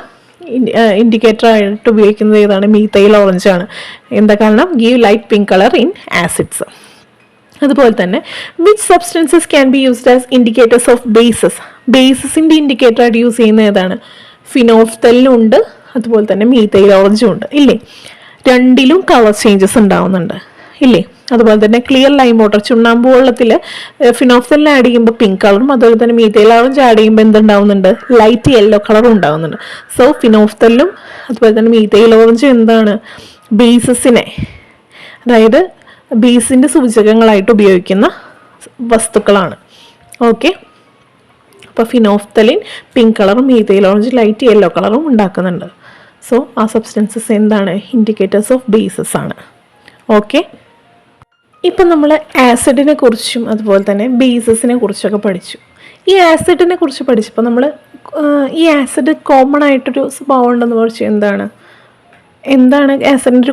ഇൻഡിക്കേറ്റർ ആയിട്ട് ഉപയോഗിക്കുന്നത് ഏതാണ്? മീഥൈൽ ഓറഞ്ച് ആണ്. എന്താ കാരണം? Give light pink colour in acids. അതുപോലെ തന്നെ which substances can be used as indicators of ബേസസിൻ്റെ ഇൻഡിക്കേറ്റർ ആയിട്ട് യൂസ് ചെയ്യുന്ന ഏതാണ്? ഫിനോഫ്തലിനും ഉണ്ട്, അതുപോലെ തന്നെ മീഥൈൽ ഓറഞ്ചും ഉണ്ട് ഇല്ലേ? രണ്ടിലും കളർ ചേഞ്ചസ് ഉണ്ടാവുന്നുണ്ട് ഇല്ലേ? അതുപോലെ തന്നെ ക്ലിയർ ലൈം വാട്ടർ, ചുണ്ണാമ്പ് വെള്ളത്തിൽ ഫിനോഫ്തലിന് ആഡ് ചെയ്യുമ്പോൾ പിങ്ക് കളറും അതുപോലെ തന്നെ മീഥൈൽ ഓറഞ്ച് ആഡ് ചെയ്യുമ്പോൾ എന്തുണ്ടാവുന്നുണ്ട്? ലൈറ്റ് യെല്ലോ കളറും ഉണ്ടാവുന്നുണ്ട്. സോ ഫിനോഫ്തലിനും അതുപോലെ തന്നെ മീഥൈൽ ഓറഞ്ചും എന്താണ്? ബേസസിനെ, അതായത് ബേസിൻ്റെ സൂചകങ്ങളായിട്ട് ഉപയോഗിക്കുന്ന വസ്തുക്കളാണ്. ഓക്കെ, അപ്പോൾ ഫിനോഫ്തലിൻ പിങ്ക് കളറും മീഥൈൽ ഓറഞ്ച് ലൈറ്റ് യെല്ലോ കളറും ഉണ്ടാക്കുന്നുണ്ട്. സോ ആ സബ്സ്റ്റൻസസ് എന്താണ്? ഇൻഡിക്കേറ്റേഴ്സ് ഓഫ് ബേസസ് ആണ്. ഓക്കെ, ഇപ്പം നമ്മൾ ആസിഡിനെ കുറിച്ചും അതുപോലെ തന്നെ ബേസസിനെ കുറിച്ചൊക്കെ പഠിച്ചു. ഈ ആസിഡിനെ കുറിച്ച് പഠിച്ചപ്പോൾ നമ്മൾ ഈ ആസിഡ് കോമൺ ആയിട്ടൊരു സ്വഭാവം ഉണ്ടെന്ന് പഠിച്ചു. എന്താണ് ആസിഡിൻ്റെ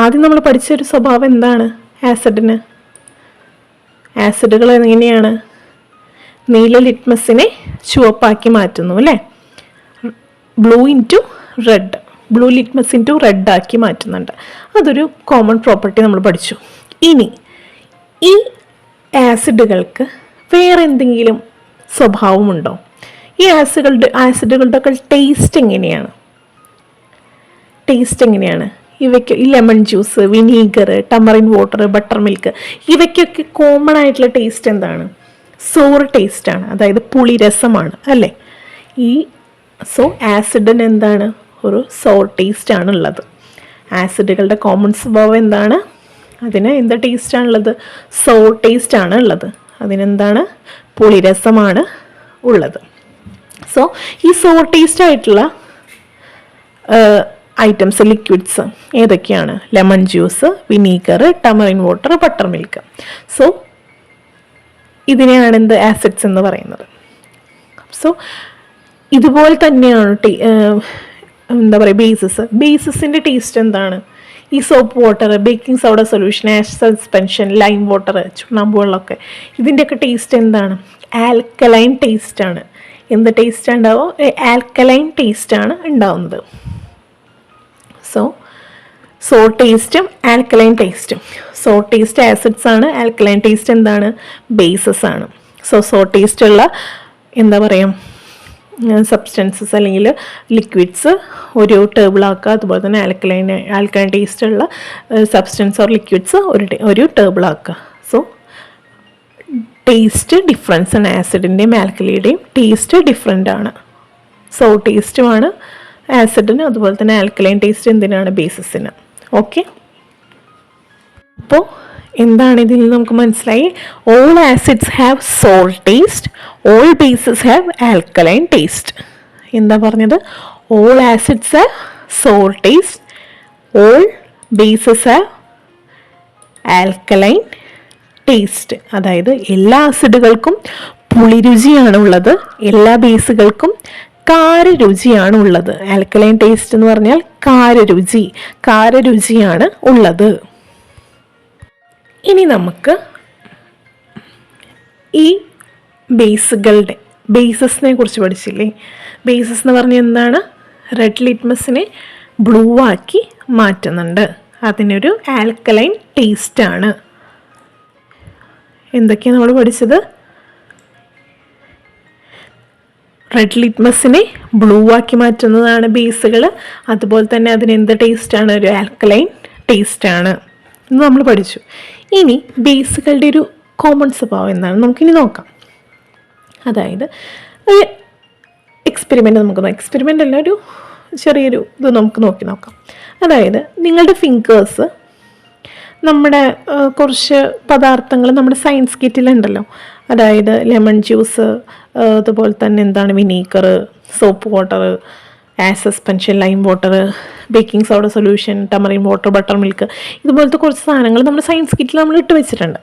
ആദ്യം നമ്മൾ പഠിച്ചൊരു സ്വഭാവം എന്താണ് ആസിഡിന്? ആസിഡുകൾ എങ്ങനെയാണ്? നീല ലിറ്റ്മസിനെ ചുവപ്പാക്കി മാറ്റുന്നു അല്ലേ? ബ്ലൂ ലിറ്റ്മസ് ഇൻറ്റു റെഡ് ആക്കി മാറ്റുന്നുണ്ട്. അതൊരു കോമൺ പ്രോപ്പർട്ടി നമ്മൾ പഠിച്ചു. ഇനി ഈ ആസിഡുകൾക്ക് വേറെ എന്തെങ്കിലും സ്വഭാവമുണ്ടോ? ഈ ആസിഡുകളുടെ ഒക്കെ ടേസ്റ്റ് എങ്ങനെയാണ്? ഇവയ്ക്ക് ഈ lemon juice, vinegar, tamarind water, butter milk, ഇവയ്ക്കൊക്കെ കോമൺ ആയിട്ടുള്ള ടേസ്റ്റ് എന്താണ്? സോർ ടേസ്റ്റാണ്, അതായത് പുളിരസമാണ് അല്ലേ? സോ ആസിഡിന് എന്താണ്? ഒരു സോർ ടേസ്റ്റ് ആണുള്ളത്. ആസിഡുകളുടെ കോമൺ സ്വഭാവം എന്താണ്? അതിന് എന്താ ടേസ്റ്റാണുള്ളത്? സോർ ടേസ്റ്റ് ആണ് ഉള്ളത്. അതിനെന്താണ്? പുളിരസമാണ് ഉള്ളത്. സോ ഈ സോർ ടേസ്റ്റ് ആയിട്ടുള്ള ഐറ്റംസ്, ലിക്വിഡ്സ് ഏതൊക്കെയാണ്? Lemon juice, vinegar, tamarind water, butter milk. So ഇതിനെയാണ് ആസിഡ്സ് എന്ന് പറയുന്നത്. സോ ഇതുപോലെ തന്നെയാണ് ബേസസിൻ്റെ ടേസ്റ്റ് എന്താണ്? ഈ soap water, baking soda solution, ash suspension, lime water, ചുണ്ണാമ്പ് വെള്ളമൊക്കെ, ഇതിൻ്റെയൊക്കെ ടേസ്റ്റ് എന്താണ്? ആൽക്കലൈൻ ടേസ്റ്റാണ്. എന്ത് ടേസ്റ്റ് ഉണ്ടാവും? ആൽക്കലൈൻ ടേസ്റ്റാണ് ഉണ്ടാവുന്നത്. സോ ടേസ്റ്റും ആൽക്കലൈൻ ടേസ്റ്റും. സോ ടേസ്റ്റ് ആസിഡ്സ് ആണ്, ആൽക്കലൈൻ ടേസ്റ്റ് എന്താണ്? ബേസസ് ആണ്. സോ ടേസ്റ്റ് ഉള്ള സബ്സ്റ്റൻസസ് അല്ലെങ്കിൽ ലിക്വിഡ്സ് ഒരു ടേബിളാക്കുക. അതുപോലെ തന്നെ ആൽക്കലൈൻ ടേസ്റ്റ് ഉള്ള സബ്സ്റ്റൻസ് ഓർ ലിക്വിഡ്സ് ഒരു ടേബിളാക്കുക. സോ ടേസ്റ്റ് ഡിഫറൻസ് ആണ്. ആസിഡിൻ്റെയും ആൽക്കലിയുടെയും ടേസ്റ്റ് ഡിഫറെൻ്റ് ആണ്. സോ ടേസ്റ്റുമാണ് ആസിഡിന്, അതുപോലെ തന്നെ ആൽക്കലൈൻ ടേസ്റ്റ് എന്തിനാണ്? ബേസസിന്. ഓക്കെ, അപ്പോൾ എന്താണ് ഇതിൽ നമുക്ക് മനസ്സിലായി? All acids have sour taste, all bases have alkaline taste. എന്താ പറഞ്ഞത്? All acids have sour taste, all bases have alkaline taste. അതായത് എല്ലാ ആസിഡുകൾക്കും പുളിരുചിയാണുള്ളത്, എല്ലാ ബേസുകൾക്കും കാരരുചിയാണ് ഉള്ളത്. ആൽക്കലൈൻ ടേസ്റ്റ് എന്ന് പറഞ്ഞാൽ കാരരുചിയാണ് ഉള്ളത്. ഇനി നമുക്ക് ഈ ബേസസിനെ കുറിച്ച് പഠിച്ചില്ലേ? ബേസസ് എന്ന് പറഞ്ഞാൽ എന്താണ്? റെഡ് ലിറ്റ്മസിനെ ബ്ലൂ ആക്കി മാറ്റുന്നുണ്ട്. അതിനൊരു ആൽക്കലൈൻ ടേസ്റ്റാണ്. എന്തൊക്കെയാണ് നമ്മൾ പഠിച്ചത്? റെഡ് ലിറ്റ്മസിനെ ബ്ലൂ ആക്കി മാറ്റുന്നതാണ് ബേസുകൾ. അതുപോലെ തന്നെ അതിന് എന്ത് ടേസ്റ്റാണ്? ഒരു ആൽക്കലൈൻ ടേസ്റ്റാണ് എന്ന് നമ്മൾ പഠിച്ചു. ഇനി ബേസുകളുടെ ഒരു കോമൺ സ്വഭാവം എന്താണ് നമുക്കിനി നോക്കാം. അതായത് ഒരു എക്സ്പെരിമെൻ്റ് അല്ല, ഒരു ചെറിയൊരു ഇത് നമുക്ക് നോക്കാം. അതായത് നിങ്ങളുടെ ഫിംഗേഴ്സ് നമ്മുടെ കുറച്ച് പദാർത്ഥങ്ങൾ നമ്മുടെ സയൻസ് കിറ്റിലുണ്ടല്ലോ. അതായത് ലെമൺ ജ്യൂസ്, അതുപോലെ തന്നെ എന്താണ് vinegar, soap water, ash suspension, lime water, baking soda solution, tamarind water, butter milk, ഇതുപോലത്തെ കുറച്ച് സാധനങ്ങൾ നമ്മുടെ സയൻസ് കിറ്റിൽ നമ്മൾ ഇട്ട് വെച്ചിട്ടുണ്ട്.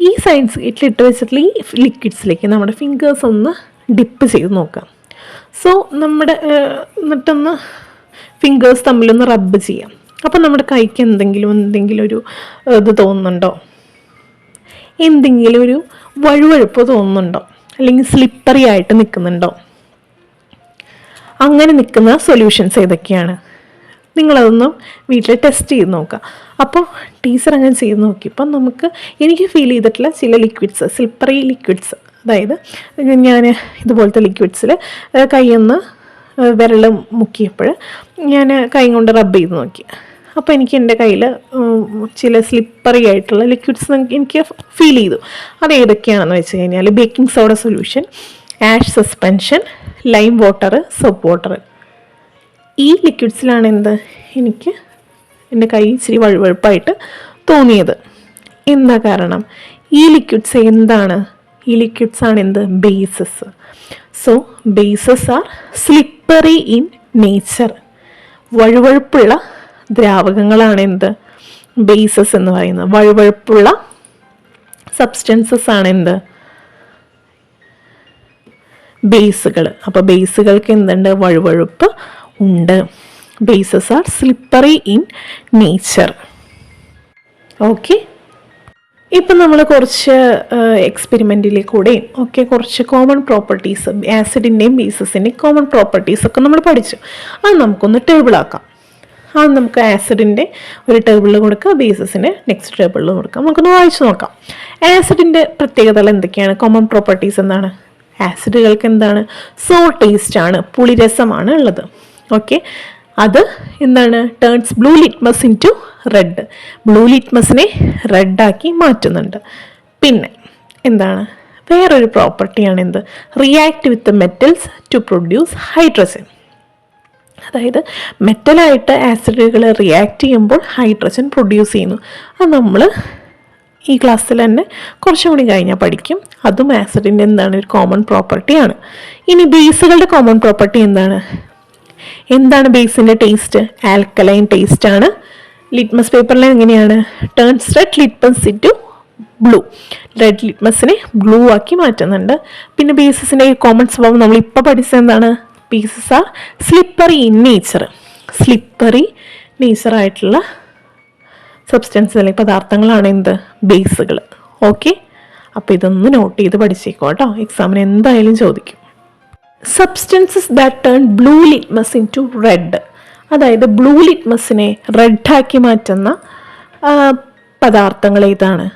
ഈ സയൻസ് കിറ്റിൽ ഇട്ട് വെച്ചിട്ടുള്ള ഈ ലിക്വിഡ്സിലേക്ക് നമ്മുടെ ഫിംഗേഴ്സ് ഒന്ന് ഡിപ്പ് ചെയ്ത് നോക്കാം. സോ എന്നിട്ടൊന്ന് ഫിംഗേഴ്സ് തമ്മിലൊന്ന് റബ്ബ് ചെയ്യാം. അപ്പോൾ നമ്മുടെ കൈക്ക് എന്തെങ്കിലും ഒരു ഇത് തോന്നുന്നുണ്ടോ? എന്തെങ്കിലും ഒരു വഴുവഴുപ്പ് തോന്നുന്നുണ്ടോ? അല്ലെങ്കിൽ സ്ലിപ്പറി ആയിട്ട് നിൽക്കുന്നുണ്ടോ? അങ്ങനെ നിൽക്കുന്ന സൊല്യൂഷൻസ് ഏതൊക്കെയാണ്? നിങ്ങളതൊന്ന് വീട്ടിൽ ടെസ്റ്റ് ചെയ്ത് നോക്കുക. അപ്പോൾ ടീച്ചർ അങ്ങനെ ചെയ്ത് നോക്കിയപ്പോൾ എനിക്ക് ഫീൽ ചെയ്തിട്ടുള്ള ചില ലിക്വിഡ്സ്, സ്ലിപ്പറി ലിക്വിഡ്സ്, അതായത് ഞാൻ ഇതുപോലത്തെ ലിക്വിഡ്സിൽ കൈയൊന്ന് വിരൽ മുക്കിയപ്പോൾ ഞാൻ കൈ കൊണ്ട് റബ്ബ് ചെയ്ത് നോക്കി. അപ്പോൾ എനിക്ക് എൻ്റെ കയ്യിൽ ചില സ്ലിപ്പറി ആയിട്ടുള്ള ലിക്വിഡ്സ് എനിക്ക് ഫീൽ ചെയ്തു. അത് ഏതൊക്കെയാണെന്ന് വെച്ച് കഴിഞ്ഞാൽ baking soda solution, ash suspension, lime water, soap water. ഈ ലിക്വിഡ്സിലാണ് എനിക്ക് എൻ്റെ കൈ ഇച്ചിരി വഴുവഴുപ്പായിട്ട് തോന്നിയത്. എന്താ കാരണം? ഈ ലിക്വിഡ്സ് എന്താണ്? ഈ ലിക്വിഡ്സ് ആണ് എന്ത്? Bases. So bases are slippery in nature. വഴുവഴുപ്പുള്ള ദ്രാവകങ്ങളാണ് എന്ത്? ബേസസ് എന്ന് പറയുന്നത്. വഴുവഴുപ്പുള്ള സബ്സ്റ്റൻസസ് ആണ് എന്ത്? ബേസുകൾ. അപ്പോൾ ബേസുകൾക്ക് എന്തുണ്ട്? വഴുവഴുപ്പ് ഉണ്ട്. Bases are slippery in nature. Okay, ഇപ്പം നമ്മൾ കുറച്ച് എക്സ്പെരിമെൻറ്റിൽ കൂടെയും ഒക്കെ കുറച്ച് കോമൺ പ്രോപ്പർട്ടീസ്, ആസിഡിൻ്റെയും ബേസസിൻ്റെയും കോമൺ പ്രോപ്പർട്ടീസ് ഒക്കെ നമ്മൾ പഠിച്ചു. അത് നമുക്കൊന്ന് ടേബിളാക്കാം. അത് നമുക്ക് ആസിഡിൻ്റെ ഒരു ടേബിളിൽ കൊടുക്കുക, ബേസസിൻ്റെ നെക്സ്റ്റ് ടേബിളിൽ കൊടുക്കാം. നമുക്കൊന്ന് വായിച്ചു നോക്കാം. ആസിഡിൻ്റെ പ്രത്യേകതകൾ എന്തൊക്കെയാണ്? കോമൺ പ്രോപ്പർട്ടീസ് എന്താണ്? ആസിഡുകൾക്ക് എന്താണ്? സോർ ടേസ്റ്റ് ആണ്, പുളിരസമാണ് ഉള്ളത്. ഓക്കെ, അത് എന്താണ്? Turns blue litmus into red. Blue ലിറ്റ്മസിനെ റെഡാക്കി മാറ്റുന്നുണ്ട്. പിന്നെ എന്താണ്? വേറൊരു പ്രോപ്പർട്ടിയാണ് എന്ത്? React with metals to produce hydrogen. അതായത് മെറ്റലായിട്ട് ആസിഡുകൾ റിയാക്ട് ചെയ്യുമ്പോൾ ഹൈഡ്രജൻ പ്രൊഡ്യൂസ് ചെയ്യുന്നു. അത് നമ്മൾ ഈ ക്ലാസ്സിൽ തന്നെ കുറച്ചും കൂടി കഴിഞ്ഞാൽ പഠിക്കും. അതും ആസിഡിൻ്റെ എന്താണ്? ഒരു കോമൺ പ്രോപ്പർട്ടിയാണ്. ഇനി ബേസുകളുടെ കോമൺ പ്രോപ്പർട്ടി എന്താണ്? എന്താണ് ബേസിൻ്റെ ടേസ്റ്റ്? ആൽക്കലൈൻ ടേസ്റ്റ് ആണ്. ലിറ്റ്മസ് പേപ്പറിൽ എങ്ങനെയാണ്? Turns red litmus into blue. Red ലിറ്റ്മസിനെ ബ്ലൂ ആക്കി മാറ്റുന്നുണ്ട്. പിന്നെ ബേസസിൻ്റെ കോമൺ സ്വഭാവം നമ്മൾ ഇപ്പോൾ പഠിച്ചത് എന്താണ്? Bases are slippery in nature. Slippery നേച്ചറായിട്ടുള്ള സബ്സ്റ്റൻസ് അല്ലെങ്കിൽ പദാർത്ഥങ്ങളാണ് എന്ത്? ബേസുകൾ. ഓക്കെ, അപ്പോൾ ഇതൊന്ന് നോട്ട് ചെയ്ത് പഠിച്ചേക്കോ കേട്ടോ, എക്സാമിന് എന്തായാലും ചോദിക്കും. Substances that turn blue litmus into red. അതായത് ബ്ലൂ ലിറ്റ്മസിനെ റെഡാക്കി മാറ്റുന്ന പദാർത്ഥങ്ങൾ ഏതാണ്?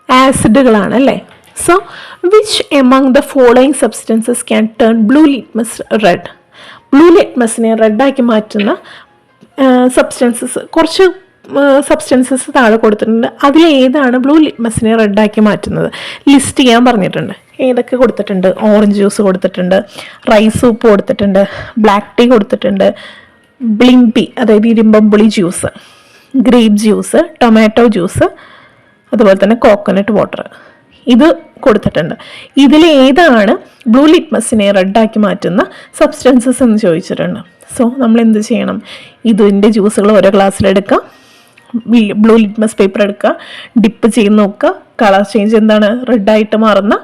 ആസിഡുകളാണ് അല്ലേ? So which among the following substances can turn blue litmus red? Blue ലിറ്റ്മസിനെ റെഡാക്കി മാറ്റുന്ന സബ്സ്റ്റൻസസ്, കുറച്ച് സബ്സ്റ്റൻസസ് താഴെ കൊടുത്തിട്ടുണ്ട്. അതിലേതാണ് ബ്ലൂ ലിറ്റ്മസിനെ റെഡാക്കി മാറ്റുന്നത്? ലിസ്റ്റ് ചെയ്യാൻ പറഞ്ഞിട്ടുണ്ട്. ഏതൊക്കെ കൊടുത്തിട്ടുണ്ട്? ഓറഞ്ച് ജ്യൂസ് കൊടുത്തിട്ടുണ്ട്, റൈസ് സൂപ്പ് കൊടുത്തിട്ടുണ്ട്, ബ്ലാക്ക് ടീ കൊടുത്തിട്ടുണ്ട്, ബ്ലിംപി അതായത് ഇരുമ്പമ്പുളി juice, grape juice, tomato juice, അതുപോലെ തന്നെ കോക്കനട്ട് വാട്ടർ. ഇത് കൊടുത്തിട്ടുണ്ട്. ഇതിലേതാണ് ബ്ലൂ ലിറ്റ്മസിനെ റെഡാക്കി മാറ്റുന്ന സബ്സ്റ്റൻസസ് എന്ന് ചോദിച്ചിട്ടുണ്ട്. സോ നമ്മൾ എന്ത് ചെയ്യണം? ഇതിൻ്റെ ജ്യൂസുകൾ ഓരോ ഗ്ലാസ്സിലെടുക്കാം, ബ്ലൂ ലിറ്റ്മസ് പേപ്പർ എടുക്കുക, ഡിപ്പ് ചെയ്ത് നോക്കുക, കളർ ചേഞ്ച് എന്താണ്? റെഡായിട്ട് മാറുന്ന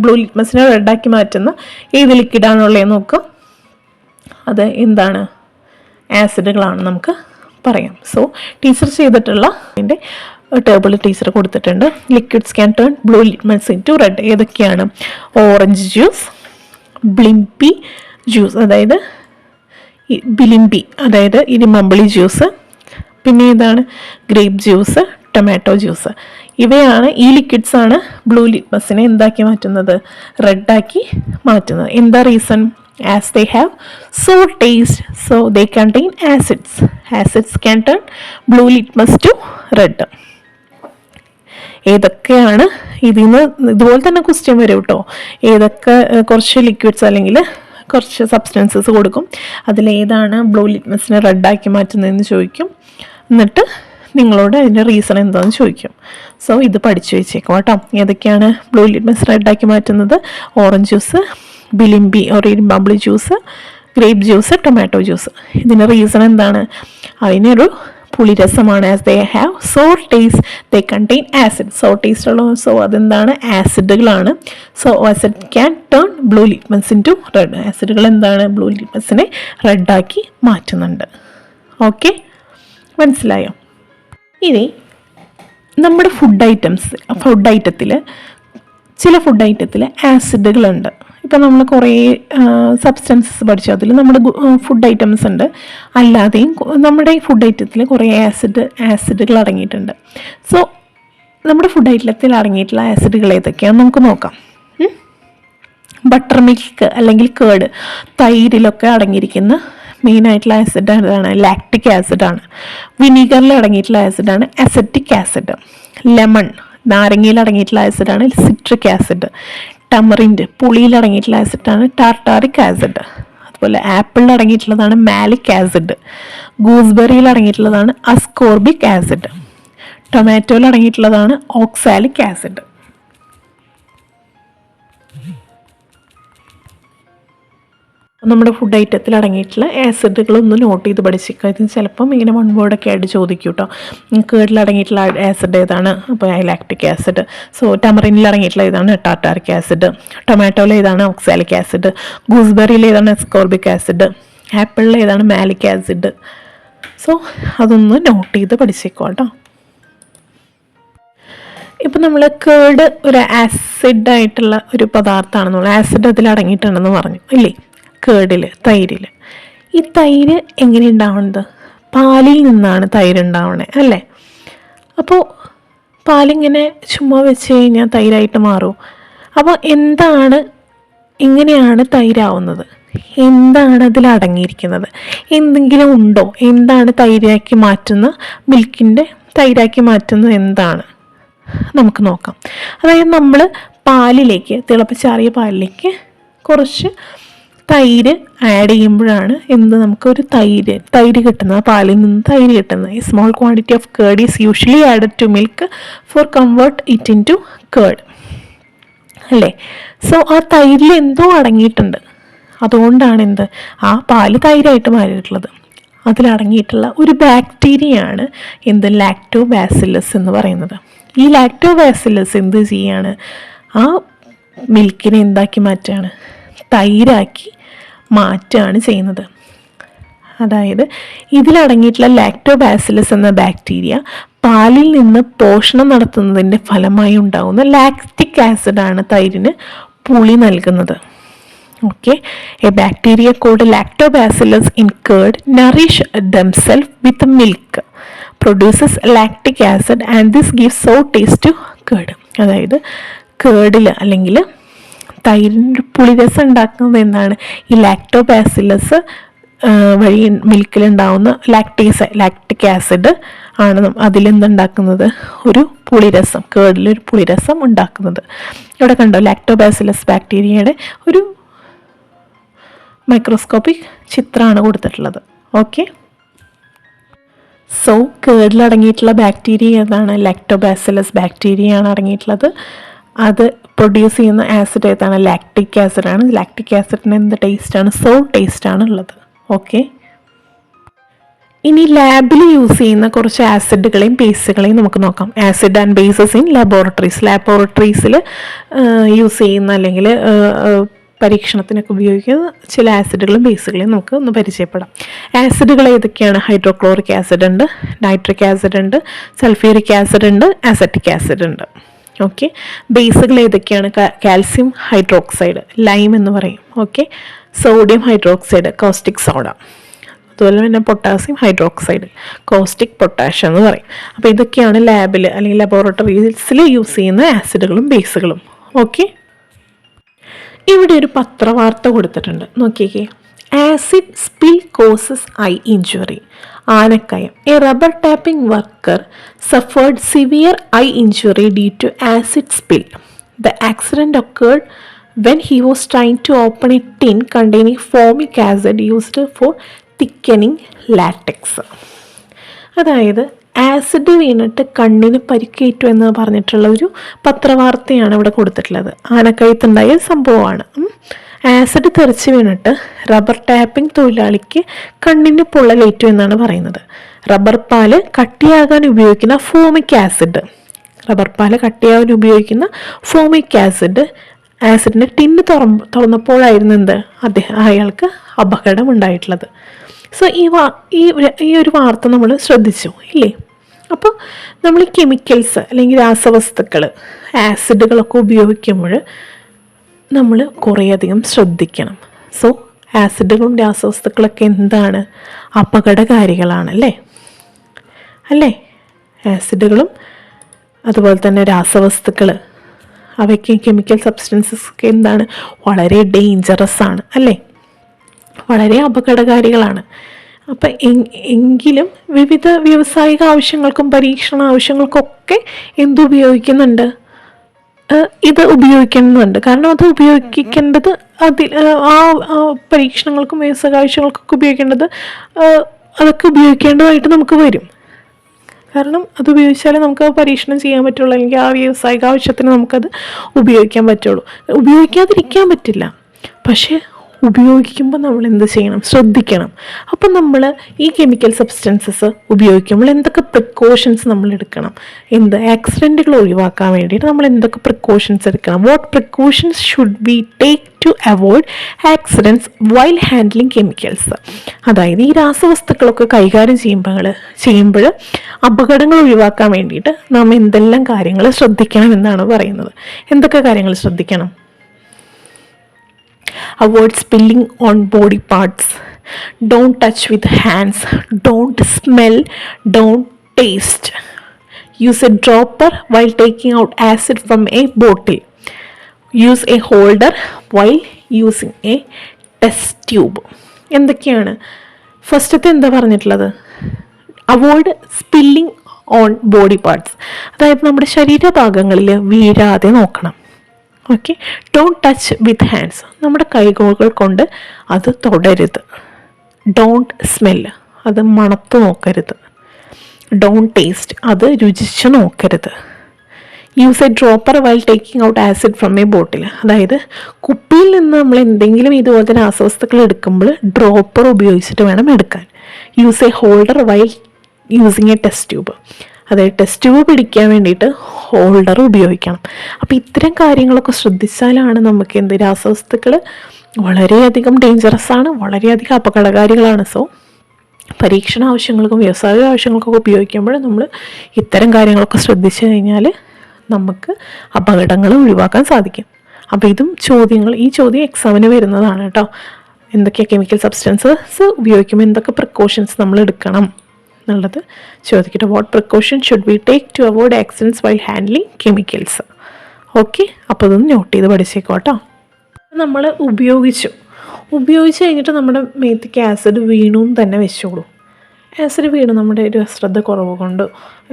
ബ്ലൂ ലിറ്റ്മസിനെ റെഡാക്കി മാറ്റുന്ന ഏത് ലിക്വിഡാണുള്ളതെന്ന് നോക്കുക. അത് എന്താണ്? ആസിഡുകളാണ് നമുക്ക് പറയാം. സോ ടീച്ചർ ചെയ്തിട്ടുള്ള അതിൻ്റെ ടേബിൾ ടീച്ചർ കൊടുത്തിട്ടുണ്ട്. Liquids can turn blue litmus into red. ഏതൊക്കെയാണ്? ഓറഞ്ച് ജ്യൂസ്, ബ്ലിംപി ജ്യൂസ് അതായത് ബിലിംബി അതായത് ഇരുമ്പമ്പുളി ജ്യൂസ്, പിന്നെ ഏതാണ്? Grape juice, tomato juice. ഇവയാണ്, ഈ ലിക്വിഡ്സ് ആണ് ബ്ലൂ ലിറ്റ്മസിനെ എന്താക്കി മാറ്റുന്നത്? റെഡാക്കി മാറ്റുന്നത്. എന്താ reason? As they have sour taste, so they contain acids. Acids can turn blue litmus to red. ഏതൊക്കെയാണ് ഇതിൽ നിന്ന്? ഇതുപോലെ തന്നെ ക്വസ്റ്റ്യൻ വരും കേട്ടോ. ഏതൊക്കെ കുറച്ച് ലിക്വിഡ്സ് അല്ലെങ്കിൽ കുറച്ച് സബ്സ്റ്റൻസസ് കൊടുക്കും, അതിലേതാണ് ബ്ലൂ ലിറ്റ്മസിനെ റെഡാക്കി മാറ്റുന്നതെന്ന് ചോദിക്കും. എന്നിട്ട് നിങ്ങളോട് അതിൻ്റെ റീസൺ എന്താണെന്ന് ചോദിക്കും. സോ ഇത് പഠിച്ചു വെച്ചേക്കും കേട്ടോ. ഏതൊക്കെയാണ് ബ്ലൂ ലിറ്റ്മസ് റെഡാക്കി മാറ്റുന്നത്? ഓറഞ്ച് ജ്യൂസ്, ബിലിംബി ഓർ ഇരുമ്പമ്പുളി juice, grape juice, tomato juice. ഇതിൻ്റെ റീസൺ എന്താണ്? അതിനൊരു പുളിരസമാണ്. As they have sour taste, they contain acid. Sour taste ഉള്ള, സോ അതെന്താണ്? ആസിഡുകളാണ്. So acid can turn blue litmus into red. ആസിഡുകൾ എന്താണ്? ബ്ലൂ ലിറ്റ്മസിനെ റെഡാക്കി മാറ്റുന്നുണ്ട്. ഓക്കെ, മനസ്സിലായോ? ഇനി നമ്മുടെ ഫുഡ് ഐറ്റത്തിൽ ചില ഫുഡ് ഐറ്റത്തിൽ ആസിഡുകളുണ്ട്. ഇപ്പം നമ്മൾ കുറേ സബ്സ്റ്റൻസസ് പഠിച്ചു, അതിൽ നമ്മുടെ ഫുഡ് ഐറ്റംസ് ഉണ്ട്. അല്ലാതെയും നമ്മുടെ ഈ ഫുഡ് ഐറ്റത്തിൽ കുറേ ആസിഡുകൾ അടങ്ങിയിട്ടുണ്ട്. സോ നമ്മുടെ ഫുഡ് ഐറ്റത്തിൽ അടങ്ങിയിട്ടുള്ള ആസിഡുകൾ ഏതൊക്കെയാണെന്ന് നമുക്ക് നോക്കാം. ബട്ടർ മിൽക്ക് അല്ലെങ്കിൽ കേർഡ്, തൈരിലൊക്കെ അടങ്ങിയിരിക്കുന്ന മെയിനായിട്ടുള്ള ആസിഡ് ഏതാണ്? ലാക്റ്റിക് ആസിഡാണ്. വിനീഗറിൽ അടങ്ങിയിട്ടുള്ള ആസിഡാണ് അസറ്റിക് ആസിഡ്. ലെമൺ, നാരങ്ങയിൽ അടങ്ങിയിട്ടുള്ള ആസിഡാണ് സിട്രിക് ആസിഡ്. ടമറിൻഡ്, പുളിയിൽ അടങ്ങിയിട്ടുള്ള ആസിഡാണ് ടാർട്ടാറിക് ആസിഡ്. അതുപോലെ ആപ്പിളിൽ അടങ്ങിയിട്ടുള്ളതാണ് മാലിക് ആസിഡ്, ഗൂസ്ബെറിയിൽ അടങ്ങിയിട്ടുള്ളതാണ് അസ്കോർബിക് ആസിഡ്, ടൊമാറ്റോയിൽ അടങ്ങിയിട്ടുള്ളതാണ് ഓക്സാലിക് ആസിഡ്. നമ്മുടെ ഫുഡ് ഐറ്റത്തിൽ അടങ്ങിയിട്ടുള്ള ആസിഡുകളൊന്ന് നോട്ട് ചെയ്ത് പഠിച്ചിരിക്കുക. ഇത് ചിലപ്പം ഇങ്ങനെ വൺ വേർഡൊക്കെ ആയിട്ട് ചോദിക്കും കേട്ടോ. കേടിൽ അടങ്ങിയിട്ടുള്ള ആസിഡ് ഏതാണ്? അപ്പോൾ ലാക്റ്റിക് ആസിഡ്. സോ ടമറിനിൽ അടങ്ങിയിട്ടുള്ള ഏതാണ്? Tartaric acid. ടൊമാറ്റോയിൽ ഏതാണ്? Oxalic acid. ഗൂസ്ബെറിയിൽ ഏതാണ്? Ascorbic acid. ആപ്പിളിൽ ഏതാണ്? Malic acid. സോ അതൊന്ന് നോട്ട് ചെയ്ത് പഠിച്ചേക്കുക കേട്ടോ. ഇപ്പം നമ്മൾ കേട് ഒരു ആസിഡായിട്ടുള്ള ഒരു പദാർത്ഥമാണെന്നുള്ള ആസിഡ് അതിൽ അടങ്ങിയിട്ടുണ്ടെന്ന് പറഞ്ഞു ഇല്ലേ? കേടിൽ, തൈരിൽ. ഈ തൈര് എങ്ങനെ ഉണ്ടാവുന്നത്? പാലിൽ നിന്നാണ് തൈര് ഉണ്ടാവണേ അല്ലേ? അപ്പോൾ പാലിങ്ങനെ ചുമ്മാ വെച്ച് കഴിഞ്ഞാൽ തൈരായിട്ട് മാറും. അപ്പോൾ എങ്ങനെയാണ് തൈരാവുന്നത്? എന്താണ് അതിൽ അടങ്ങിയിരിക്കുന്നത്? എന്തെങ്കിലും ഉണ്ടോ? എന്താണ് തൈരാക്കി മാറ്റുന്ന, മിൽക്കിൻ്റെ തൈരാക്കി മാറ്റുന്നത് എന്താണ്? നമുക്ക് നോക്കാം. അതായത് നമ്മൾ പാലിലേക്ക്, തിളപ്പിച്ചാറിയ പാലിലേക്ക് കുറച്ച് തൈര് ആഡ് ചെയ്യുമ്പോഴാണ് നമുക്കൊരു തൈര് കിട്ടുന്നത്, പാലിൽ നിന്ന് തൈര് കിട്ടുന്നത്. ഈ small quantity of curd is usually added to milk for convert it into curd അല്ലേ? സോ ആ തൈരിൽ എന്തോ അടങ്ങിയിട്ടുണ്ട്. അതുകൊണ്ടാണ് ആ പാല് തൈരായിട്ട് മാറിയിട്ടുള്ളത്. അതിലടങ്ങിയിട്ടുള്ള ഒരു ബാക്ടീരിയയാണ് ലാക്ടോബാസില്ലസ് എന്ന് പറയുന്നത്. ഈ ലാക്ടോബാസില്ലസ് എന്ത് ചെയ്യാണ്? ആ മിൽക്കിനെ എന്താക്കി മാറ്റുകയാണ്? തൈരാക്കി മാറ്റുകയാണ് ചെയ്യുന്നത്. അതായത് ഇതിലടങ്ങിയിട്ടുള്ള ലാക്ടോബാസിലസ് എന്ന ബാക്ടീരിയ പാലിൽ നിന്ന് പോഷണം നടത്തുന്നതിൻ്റെ ഫലമായി ഉണ്ടാകുന്ന ലാക്റ്റിക് ആസിഡാണ് തൈരിന് പുളി നൽകുന്നത്. Okay, a bacteria called lactobacillus in curd nourish themselves with milk produces lactic acid and this gives sour taste to curd. അതായത് കേർഡിൽ അല്ലെങ്കിൽ തൈരിൻ്റെ പുളിരസം ഉണ്ടാക്കുന്നത് എന്താണ്? ഈ ലാക്ടോബാസിലസ് വഴി മിൽക്കിലുണ്ടാവുന്ന ലാക്റ്റിക് ആസിഡ് ആണ് അതിലെന്തുണ്ടാക്കുന്നത്? ഒരു പുളിരസം, കേർഡിലൊരു പുളിരസം ഉണ്ടാക്കുന്നത്. ഇവിടെ കണ്ടോ ലാക്ടോബാസിലസ് ബാക്ടീരിയയുടെ ഒരു മൈക്രോസ്കോപ്പിക് ചിത്രമാണ് കൊടുത്തിട്ടുള്ളത്. ഓക്കെ, സോ കേർഡിലടങ്ങിയിട്ടുള്ള ബാക്ടീരിയ ഏതാണ്? ലാക്ടോബാസിലസ് ബാക്ടീരിയയാണ് അടങ്ങിയിട്ടുള്ളത്. അത് പ്രൊഡ്യൂസ് ചെയ്യുന്ന ആസിഡ് ഏതാണ്? ലാക്റ്റിക് ആസിഡാണ്. ലാക്റ്റിക് ആസിഡിന് എന്ത് ടേസ്റ്റാണ്? സോ ടേസ്റ്റാണ് ഉള്ളത്. ഓക്കെ, ഇനി ലാബിൽ യൂസ് ചെയ്യുന്ന കുറച്ച് ആസിഡുകളെയും ബേസുകളെയും നമുക്ക് നോക്കാം. ആസിഡ് ആൻഡ് ബേസസ് ഇൻ ലാബോറട്ടറീസിൽ യൂസ് ചെയ്യുന്ന അല്ലെങ്കിൽ പരീക്ഷണത്തിനൊക്കെ ഉപയോഗിക്കുന്ന ചില ആസിഡുകളും ബേസുകളെയും നമുക്ക് ഒന്ന് പരിചയപ്പെടാം. ആസിഡുകൾ ഏതൊക്കെയാണ്? ഹൈഡ്രോക്ലോറിക് ആസിഡ് ഉണ്ട്, നൈട്രിക് ആസിഡ് ഉണ്ട്, സൾഫ്യൂരിക് ആസിഡ് ഉണ്ട്, അസറ്റിക് ആസിഡ് ഉണ്ട്. ഓക്കെ, ബേസുകൾ ഏതൊക്കെയാണ്? കാൽസ്യം ഹൈഡ്രോക്സൈഡ്, ലൈം എന്ന് പറയും. Okay, sodium hydroxide, caustic soda. അതുപോലെ തന്നെ പൊട്ടാസ്യം ഹൈഡ്രോക്സൈഡ്, കോസ്റ്റിക് പൊട്ടാഷ് എന്ന് പറയും. അപ്പോൾ ഇതൊക്കെയാണ് ലാബിൽ അല്ലെങ്കിൽ ലബോറട്ടറീസിൽ യൂസ് ചെയ്യുന്ന ആസിഡുകളും ബേസുകളും. ഓക്കെ, ഇവിടെ ഒരു പത്രവാർത്ത കൊടുത്തിട്ടുണ്ട്, നോക്കിക്കേ. Acid spill causes eye injury. Anakkayam. A rubber tapping worker suffered severe eye injury due to acid spill. The accident occurred when he was trying to open a tin containing formic acid used for thickening latex. അതായത് acid വീണിട്ട് കണ്ണിന് പരിക്കേറ്റു എന്ന് പറഞ്ഞിട്ടുള്ള ഒരു പത്രവാർത്തയാണ് ഇവിടെ കൊടുത്തിട്ടുള്ളത്. ആനക്കയത്തുണ്ടായ സംഭവമാണ്. ആസിഡ് തെറിച്ച് വീണിട്ട് റബ്ബർ ടാപ്പിംഗ് തൊഴിലാളിക്ക് കണ്ണിന് പൊള്ളലേറ്റു എന്നാണ് പറയുന്നത്. റബ്ബർ പാല് കട്ടിയാകാൻ ഉപയോഗിക്കുന്ന ഫോമിക് ആസിഡിൻ്റെ ടിന്ന് തുറന്നപ്പോഴായിരുന്നു അയാൾക്ക് അപകടം ഉണ്ടായിട്ടുള്ളത്. സോ ഈ ഒരു വാർത്ത നമ്മൾ ശ്രദ്ധിച്ചു ഇല്ലേ? അപ്പോൾ നമ്മൾ ഈ കെമിക്കൽസ് അല്ലെങ്കിൽ രാസവസ്തുക്കൾ, ആസിഡുകളൊക്കെ ഉപയോഗിക്കുമ്പോൾ നമ്മൾ കുറേയധികം ശ്രദ്ധിക്കണം. സോ ആസിഡുകളും രാസവസ്തുക്കളൊക്കെ എന്താണ്? അപകടകാരികളാണ് അല്ലേ? ആസിഡുകളും അതുപോലെ തന്നെ രാസവസ്തുക്കൾ, അവയ്ക്ക് കെമിക്കൽ സബ്സ്റ്റൻസസ് ഒക്കെ എന്താണ്? വളരെ ഡേഞ്ചറസ് ആണ് അല്ലേ? വളരെ അപകടകാരികളാണ്. അപ്പം എങ്കിലും വിവിധ വ്യാവസായിക ആവശ്യങ്ങൾക്കും പരീക്ഷണ ആവശ്യങ്ങൾക്കൊക്കെ എന്തുപയോഗിക്കുന്നുണ്ട്? ഇത് ഉപയോഗിക്കുന്നുണ്ട്. കാരണം അത് ഉപയോഗിക്കേണ്ടത് അതിൽ ആ പരീക്ഷണങ്ങൾക്കും കാഴ്ചകൾക്കൊക്കെ ഉപയോഗിക്കേണ്ടത് അതൊക്കെ ഉപയോഗിക്കേണ്ടതായിട്ട് നമുക്ക് വരും. കാരണം അത് ഉപയോഗിച്ചാലേ നമുക്ക് ആ പരീക്ഷണം ചെയ്യാൻ പറ്റുള്ളൂ, അല്ലെങ്കിൽ ആ വ്യാവസായിക ആവശ്യത്തിന് നമുക്കത് ഉപയോഗിക്കാൻ പറ്റുള്ളൂ. ഉപയോഗിക്കാതിരിക്കാൻ പറ്റില്ല, പക്ഷേ ഉപയോഗിക്കുമ്പോൾ നമ്മൾ എന്ത് ചെയ്യണം, ശ്രദ്ധിക്കണം. അപ്പം നമ്മൾ ഈ കെമിക്കൽ സബ്സ്റ്റൻസസ് ഉപയോഗിക്കുമ്പോൾ എന്തൊക്കെ പ്രിക്കോഷൻസ് നമ്മൾ എടുക്കണം, ആക്സിഡൻറ്റുകൾ ഒഴിവാക്കാൻ വേണ്ടിയിട്ട് നമ്മൾ എന്തൊക്കെ പ്രിക്കോഷൻസ് എടുക്കണം, what precautions should be take to avoid accidents while handling chemicals. അതായത് ഈ രാസവസ്തുക്കളൊക്കെ കൈകാര്യം ചെയ്യുമ്പോൾ അപകടങ്ങൾ ഒഴിവാക്കാൻ വേണ്ടിയിട്ട് നാം എന്തെല്ലാം കാര്യങ്ങൾ ശ്രദ്ധിക്കണം എന്നാണ് പറയുന്നത്. എന്തൊക്കെ കാര്യങ്ങൾ ശ്രദ്ധിക്കണം? Avoid spilling on body parts. Don't touch with hands. Don't smell. Don't taste. Use a dropper while taking out acid from a bottle. Use a holder while using a test tube. എന്തൊക്കെയാണ്? ഫസ്റ്റത്തെ എന്താ പറഞ്ഞിട്ടുള്ളത്? Avoid spilling on body parts. അതായത് നമ്മുടെ ശരീരഭാഗങ്ങളിൽ വീഴാതെ നോക്കണം. Okay. Don't touch with hands. നമ്മുടെ കൈകൾ കൊണ്ട് അത് തൊടരുത്. ഡോണ്ട് സ്മെല്ല്, അത് മണത്ത് നോക്കരുത്. ഡോണ്ട് ടേസ്റ്റ്, അത് രുചിച്ച് നോക്കരുത്. Use A dropper while taking out acid from A ബോട്ടിൽ. അതായത് കുപ്പിയിൽ നിന്ന് നമ്മൾ എന്തെങ്കിലും ഇതുപോലത്തെ രാസവസ്തുക്കൾ എടുക്കുമ്പോൾ ഡ്രോപ്പർ ഉപയോഗിച്ചിട്ട് വേണം എടുക്കാൻ. Use A holder while using A test tube. അതായത് ടെസ്റ്റ് ട്യൂബ് പിടിക്കാൻ വേണ്ടിയിട്ട് ഹോൾഡർ ഉപയോഗിക്കണം. അപ്പോൾ ഇത്തരം കാര്യങ്ങളൊക്കെ ശ്രദ്ധിച്ചാലാണ് നമുക്ക് രാസവസ്തുക്കൾ വളരെയധികം ഡേഞ്ചറസ് ആണ്, വളരെയധികം അപകടകാരികളാണ്. സോ പരീക്ഷണ ആവശ്യങ്ങൾക്കും വ്യവസായ ആവശ്യങ്ങൾക്കൊക്കെ ഉപയോഗിക്കുമ്പോൾ നമ്മൾ ഇത്തരം കാര്യങ്ങളൊക്കെ ശ്രദ്ധിച്ചു കഴിഞ്ഞാൽ നമുക്ക് അപകടങ്ങൾ ഒഴിവാക്കാൻ സാധിക്കും. അപ്പോൾ ഈ ചോദ്യം എക്സാമിന് വരുന്നതാണ് കേട്ടോ. എന്തൊക്കെയാണ് കെമിക്കൽ സബ്സ്റ്റൻസസ് ഉപയോഗിക്കുമ്പോൾ എന്തൊക്കെ പ്രിക്കോഷൻസ് നമ്മൾ എടുക്കണം എന്നുള്ളത് ചോദിക്കട്ടെ. What precaution should be take to avoid accidents while handling chemicals. Okay, അപ്പോൾ ഇതൊന്ന് നോട്ട് ചെയ്ത് പഠിച്ചേക്കോട്ടോ. നമ്മൾ ഉപയോഗിച്ച് കഴിഞ്ഞിട്ട് നമ്മുടെ മേത്തേക്ക് ആസിഡ് വീണു തന്നെ വെച്ചോളൂ. ആസിഡ് വീണു, നമ്മുടെ ഒരു അശ്രദ്ധ കുറവ് കൊണ്ട്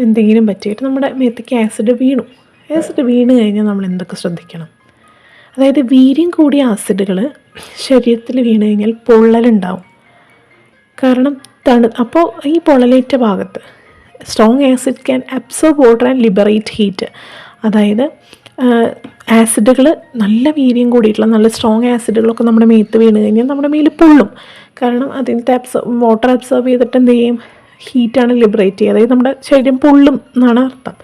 എന്തെങ്കിലും പറ്റിയിട്ട് നമ്മുടെ മേത്തേക്ക് ആസിഡ് വീണു കഴിഞ്ഞാൽ നമ്മൾ എന്തൊക്കെ ശ്രദ്ധിക്കണം? അതായത് വീര്യം കൂടിയ ആസിഡുകൾ ശരീരത്തിൽ വീണ് കഴിഞ്ഞാൽ പൊള്ളലുണ്ടാവും. കാരണം അപ്പോൾ ഈ പൊള്ളലേറ്റ ഭാഗത്ത് strong acid can absorb water and liberate heat. അതായത് ആസിഡുകൾ നല്ല വീര്യം കൂടിയിട്ടുള്ള നല്ല സ്ട്രോങ് ആസിഡുകളൊക്കെ നമ്മുടെ മേത്ത് വീണ് കഴിഞ്ഞാൽ നമ്മുടെ മേൽ പൊള്ളും. കാരണം അതിൻ്റെ വാട്ടർ അബ്സോർബ് ചെയ്തിട്ട് എന്ത് ചെയ്യും? ഹീറ്റാണ് ലിബറേറ്റ് ചെയ്യുക. അതായത് നമ്മുടെ ശരീരം പൊള്ളും എന്നാണ് അർത്ഥം.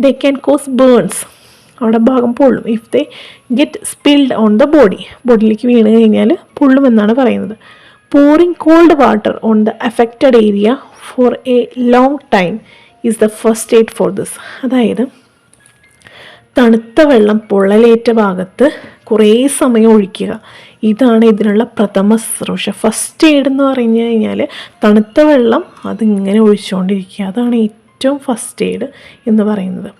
ദേ ക്യാൻ കോസ് ബേൺസ്, അവിടെ ഭാഗം പൊള്ളും. If they get spilled on the ബോഡിയിലേക്ക് വീണ് കഴിഞ്ഞാൽ പൊള്ളുമെന്നാണ് പറയുന്നത്. pouring cold water on the affected area for a long time is the first aid for this. അതായത് തണുത്ത വെള്ളം പൊള്ളലേറ്റ ഭാഗത്ത് കുറേ സമയം ഒഴിക്കുക. ഇതാണ് ഇതിനുള്ള പ്രഥമ ശുശ്രൂഷ. ഫസ്റ്റ് എയ്ഡ് എന്ന് പറഞ്ഞു കഴിഞ്ഞാൽ തണുത്ത വെള്ളം അതിങ്ങനെ ഒഴിച്ചുകൊണ്ടിരിക്കുക. അതാണ് ഏറ്റവും ഫസ്റ്റ് എയ്ഡ് എന്ന് പറയുന്നത്.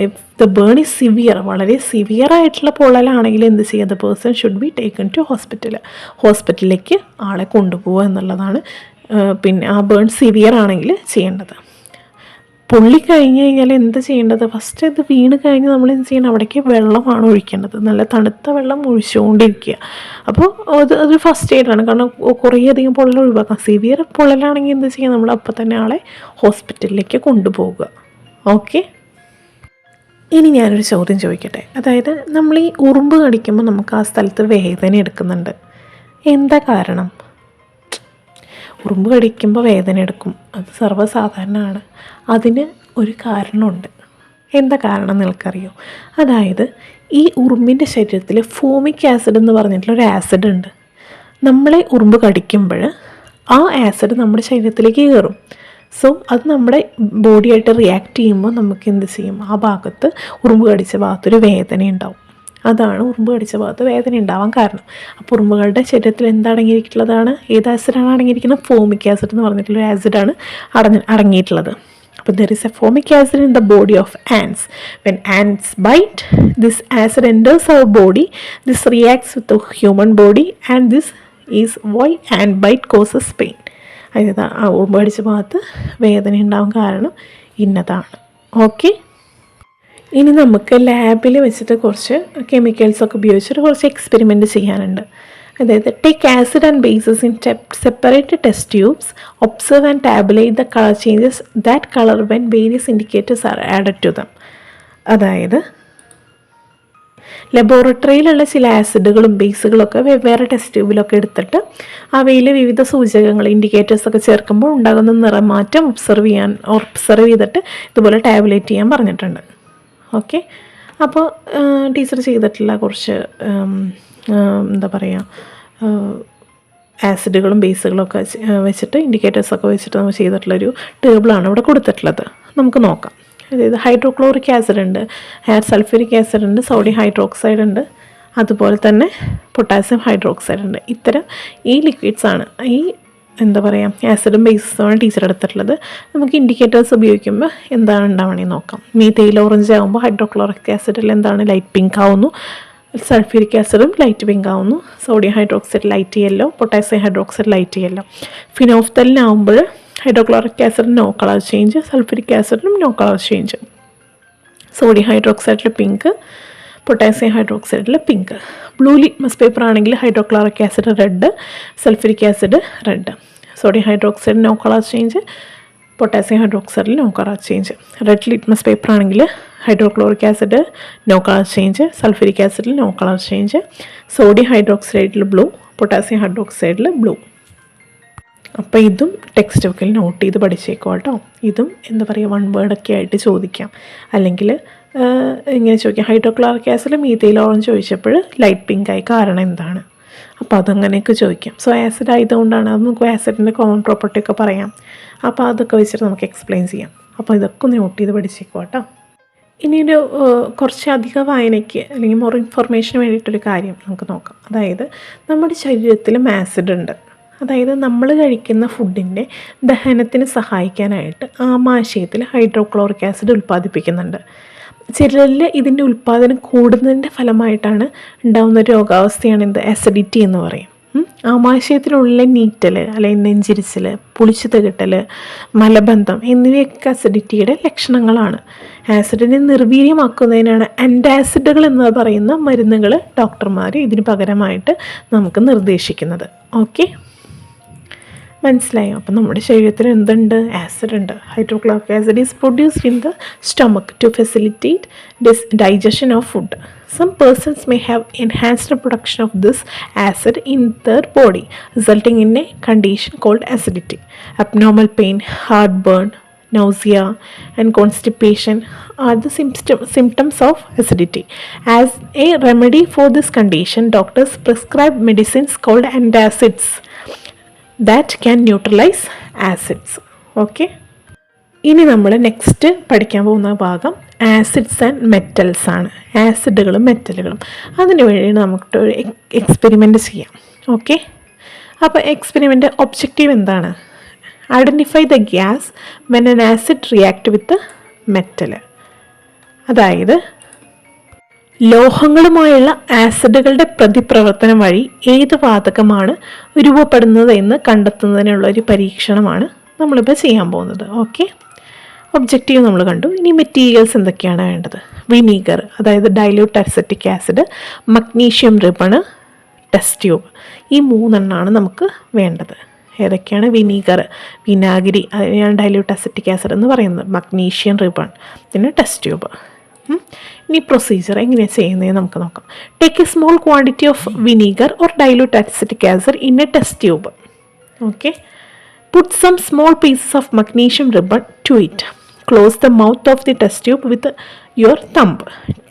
If the burn is severe, വളരെ സിവിയർ ആയിട്ടുള്ള പൊള്ളലാണെങ്കിൽ എന്ത് ചെയ്യുക? The person should be taken to ഹോസ്പിറ്റലിലേക്ക് ആളെ കൊണ്ടുപോവുക എന്നുള്ളതാണ്. പിന്നെ ആ ബേൺ സിവിയർ ആണെങ്കിൽ ചെയ്യേണ്ടത്. പൊള്ളി കഴിഞ്ഞ് കഴിഞ്ഞാൽ എന്ത് ചെയ്യേണ്ടത്? ഫസ്റ്റ് ഇത് വീണ് കഴിഞ്ഞ് നമ്മൾ എന്ത് ചെയ്യണം? അവിടേക്ക് വെള്ളമാണ് ഒഴിക്കേണ്ടത്. നല്ല തണുത്ത വെള്ളം ഒഴിച്ചുകൊണ്ടിരിക്കുക. അപ്പോൾ അതൊരു ഫസ്റ്റ് എയ്ഡാണ്. കാരണം കുറേയധികം പൊള്ളൽ ഒഴിവാക്കാം. സിവിയർ പൊള്ളലാണെങ്കിൽ എന്ത് ചെയ്യുക? നമ്മൾ അപ്പം തന്നെ ആളെ ഹോസ്പിറ്റലിലേക്ക് കൊണ്ടുപോവുക. ഓക്കെ. ഇനി ഞാനൊരു ചോദ്യം ചോദിക്കട്ടെ. അതായത് നമ്മൾ ഈ ഉറുമ്പ് കടിക്കുമ്പോൾ നമുക്ക് ആ സ്ഥലത്ത് വേദന എടുക്കുന്നുണ്ട്. എന്താ കാരണം? ഉറുമ്പ് കടിക്കുമ്പോൾ വേദന എടുക്കും, അത് സർവ്വസാധാരണമാണ്. അതിന് ഒരു കാരണമുണ്ട്. എന്താ കാരണം നിങ്ങൾക്കറിയോ? അതായത് ഈ ഉറുമ്പിൻ്റെ ശരീരത്തിൽ ഫോമിക് ആസിഡ് എന്ന് പറഞ്ഞിട്ടുള്ളൊരു ആസിഡ് ഉണ്ട്. നമ്മളെ ഉറുമ്പ് കടിക്കുമ്പോൾ ആ ആസിഡ് നമ്മുടെ ശരീരത്തിലേക്ക് കയറും. സോ അത് നമ്മുടെ ബോഡിയായിട്ട് റിയാക്ട് ചെയ്യുമ്പോൾ നമുക്ക് എന്ത് ചെയ്യും? ആ ഭാഗത്ത് ഉറുമ്പ് കടിച്ച ഭാഗത്തൊരു വേദന ഉണ്ടാവും. അതാണ് ഉറുമ്പ് കടിച്ച ഭാഗത്ത് വേദന ഉണ്ടാവാൻ കാരണം. അപ്പോൾ ഉറുമ്പുകളുടെ ശരീരത്തിൽ എന്താടങ്ങിയിരിക്കുന്നതാണ്? ഏത് ആസിഡാണ് അടങ്ങിയിരിക്കുന്നത്? ഫോമിക് ആസിഡ് എന്ന് പറഞ്ഞിട്ടുള്ളൊരു ആസിഡാണ് അടങ്ങിയിട്ടുള്ളത്. അപ്പോൾ there is A formic acid in the body of ants. When ants bite, this acid enters our body. This reacts with the human body and this is why ant bite causes pain. അതായത് ആ ഉറുമ്പ് കടിച്ച ഭാഗത്ത് വേദന ഉണ്ടാവാൻ കാരണം ഇന്നതാണ്. Okay. ഇനി നമുക്ക് ലാബിൽ വെച്ചിട്ട് കുറച്ച് കെമിക്കൽസൊക്കെ ഉപയോഗിച്ചിട്ട് കുറച്ച് എക്സ്പെരിമെൻറ്റ് ചെയ്യാനുണ്ട്. അതായത് take acid and bases in separate test tubes, observe and tabulate the colour changes that colour when various indicators are added to them. അതായത് ലബോറട്ടറിയിലുള്ള ചില ആസിഡുകളും ബേസുകളൊക്കെ വെവ്വേറെ ടെസ്റ്റ് ട്യൂബിലൊക്കെ എടുത്തിട്ട് അവയിൽ വിവിധ സൂചകങ്ങൾ ഇൻഡിക്കേറ്റേഴ്സൊക്കെ ചേർക്കുമ്പോൾ ഉണ്ടാകുന്ന നിറമാറ്റം ഒബ്സർവ് ചെയ്തിട്ട് ഇതുപോലെ ടാബുലേറ്റ് ചെയ്യാൻ പറഞ്ഞിട്ടുണ്ട്. ഓക്കെ, അപ്പോൾ ടീച്ചർ ചെയ്തിട്ടുള്ള കുറച്ച് എന്താ പറയുക ആസിഡുകളും ബേസുകളൊക്കെ വെച്ചിട്ട് ഇൻഡിക്കേറ്റേഴ്സൊക്കെ വെച്ചിട്ട് നമ്മൾ ചെയ്തിട്ടുള്ളൊരു ടേബിളാണ് ഇവിടെ കൊടുത്തിട്ടുള്ളത്. നമുക്ക് നോക്കാം. അതായത് ഹൈഡ്രോക്ലോറിക് ആസിഡ് ഉണ്ട്, സൾഫ്യൂരിക് ആസിഡ് ഉണ്ട്, സോഡിയം ഹൈഡ്രോക്സൈഡ് ഉണ്ട്, അതുപോലെ തന്നെ പൊട്ടാസ്യം ഹൈഡ്രോക്സൈഡ് ഉണ്ട്. ഇത്തരം ഈ ലിക്വിഡ്സാണ്, ഈ എന്താ പറയുക ആസിഡും ബേസുമാണ് ടീച്ചർ എടുത്തിട്ടുള്ളത്. നമുക്ക് ഇൻഡിക്കേറ്റേഴ്സ് ഉപയോഗിക്കുമ്പോൾ എന്താണ് ഉണ്ടാവണമെന്ന് നോക്കാം. മീഥൈൽ ഓറഞ്ച് ആകുമ്പോൾ ഹൈഡ്രോക്ലോറിക് ആസിഡിൽ എന്താണ് ലൈറ്റ് പിങ്ക് ആവുന്നു, സൾഫ്യൂരിക് ആസിഡും ലൈറ്റ് പിങ്ക് ആവുന്നു, sodium hydroxide light yellow, potassium hydroxide light yellow. ഫിനോഫ്തലിനാകുമ്പോൾ ഹൈഡ്രോക്ലോറിക് ആസിഡിന് നോ കളർ ചേഞ്ച്, സൾഫ്യൂരിക് ആസിഡിനും നോ കളർ ചേഞ്ച്, സോഡിയം ഹൈഡ്രോക്സൈഡിൽ പിങ്ക്, പൊട്ടാസ്യം ഹൈഡ്രോക്സൈഡിൽ പിങ്ക്. ബ്ലൂ ലിറ്റ്മസ് പേപ്പർ ആണെങ്കിൽ hydrochloric acid red, sulphuric acid red, sodium hydroxide no colour change, potassium ഹൈഡ്രോക്സൈഡിൽ no colour change. Red litmus paper ആണെങ്കിൽ hydrochloric acid no colour change, sulphuric ആസിഡിൽ no colour change, sodium ഹൈഡ്രോക്സൈഡിൽ blue, potassium ഹൈഡ്രോക്സൈഡിൽ blue. അപ്പോൾ ഇതും text ബുക്കിൽ not ചെയ്ത് പഠിച്ചേക്കോ കേട്ടോ. ഇതും എന്താ പറയുക വൺ വേർഡൊക്കെ ആയിട്ട് ചോദിക്കാം, അല്ലെങ്കിൽ ഇങ്ങനെ ചോദിക്കാം. ഹൈഡ്രോക്ലോറിക് ആസിഡ് മീഥൈൽ ഓറഞ്ച് ചോദിച്ചപ്പോൾ ലൈറ്റ് പിങ്ക് ആയി കാരണം എന്താണ്, അപ്പോൾ അതങ്ങനെയൊക്കെ ചോദിക്കാം. സോ ആസിഡ് ആയതുകൊണ്ടാണ്, അത് നമുക്ക് ആസിഡിൻ്റെ കോമൺ പ്രോപ്പർട്ടി ഒക്കെ പറയാം. അപ്പോൾ അതൊക്കെ വെച്ചിട്ട് നമുക്ക് എക്സ്പ്ലെയിൻ ചെയ്യാം. അപ്പോൾ ഇതൊക്കെ ഒന്ന് നോട്ട് ചെയ്ത് പഠിച്ചേക്കോ കേട്ടോ. ഇനിയൊരു കുറച്ചധികം വായനയ്ക്ക് അല്ലെങ്കിൽ മോർ ഇൻഫർമേഷന് വേണ്ടിയിട്ടൊരു കാര്യം നമുക്ക് നോക്കാം. അതായത് നമ്മുടെ ശരീരത്തിലും ആസിഡ് ഉണ്ട്. അതായത് നമ്മൾ കഴിക്കുന്ന ഫുഡിൻ്റെ ദഹനത്തിന് സഹായിക്കാനായിട്ട് ആമാശയത്തിൽ ഹൈഡ്രോക്ലോറിക് ആസിഡ് ഉൽപ്പാദിപ്പിക്കുന്നുണ്ട്. ചിലരിൽ ഇതിൻ്റെ ഉൽപ്പാദനം കൂടുന്നതിൻ്റെ ഫലമായിട്ടാണ് ഉണ്ടാകുന്ന രോഗാവസ്ഥയാണ് എന്ത് ആസിഡിറ്റി എന്ന് പറയും. ആമാശയത്തിലുള്ള നീറ്റൽ അല്ലെങ്കിൽ നെഞ്ചിരിച്ചൽ, പുളിച്ചു തികട്ടൽ, മലബന്ധം എന്നിവയൊക്കെ അസിഡിറ്റിയുടെ ലക്ഷണങ്ങളാണ്. ആസിഡിനെ നിർവീര്യമാക്കുന്നതിനാണ് ആൻറ്റാസിഡുകൾ എന്ന് പറയുന്ന മരുന്നുകൾ ഡോക്ടർമാർ ഇതിന് പകരമായിട്ട് നമുക്ക് നിർദ്ദേശിക്കുന്നത്. ഓക്കെ, മനസ്സിലായോ? അപ്പം നമ്മുടെ ശരീരത്തിൽ എന്തുണ്ട്? ആസിഡ് ഉണ്ട്. Hydrochloric acid is produced in the stomach to facilitate digestion of food. Some persons may have enhanced production of this acid in their body, resulting in a condition called acidity. Abnormal pain, heartburn, nausea and constipation are the symptoms of acidity. As a remedy for this condition, doctors prescribe medicines called antacids that can neutralize acids. Okay, ഇനി നമ്മൾ next പഠിക്കാൻ പോകുന്ന ഭാഗം acids and metals ആണ്. ആസിഡുകളും മെറ്റലുകളും. അതിന് വേണ്ടി നമുക്കൊരു experiment ചെയ്യാം. ഓക്കെ, അപ്പോൾ എക്സ്പെരിമെൻ്റ് ഒബ്ജക്റ്റീവ് എന്താണ്? Identify the gas when an acid react with metal. അതായത് ലോഹങ്ങളുമായുള്ള ആസിഡുകളുടെ പ്രതിപ്രവർത്തനം വഴി ഏത് വാതകമാണ് രൂപപ്പെടുന്നത് എന്ന് കണ്ടെത്തുന്നതിനുള്ള ഒരു പരീക്ഷണമാണ് നമ്മളിപ്പോൾ ചെയ്യാൻ പോകുന്നത്. ഓക്കെ, ഒബ്ജക്റ്റീവ് നമ്മൾ കണ്ടു. ഇനി മെറ്റീരിയൽസ് എന്തൊക്കെയാണ് വേണ്ടത്? വിനീഗർ, അതായത് dilute acetic acid, magnesium ribbon, test tube. ഈ മൂന്നെണ്ണമാണ് നമുക്ക് വേണ്ടത്. ഏതൊക്കെയാണ്? വിനീഗർ, വിനാഗിരി, അതിനെയാണ് ഡൈല്യൂട്ട് അസറ്റിക് ആസിഡ് എന്ന് പറയുന്നത്, മഗ്നീഷ്യം റിബൺ, പിന്നെ ടെസ്റ്റ് ട്യൂബ്. ഇനി പ്രൊസീജിയർ എങ്ങനെയാണ് ചെയ്യുന്നതെന്ന് നമുക്ക് നോക്കാം. Take A small quantity of vinegar or dilute acetic acid in A test tube. Okay, put some small pieces of magnesium ribbon to it. Close the mouth of the test tube with your thumb.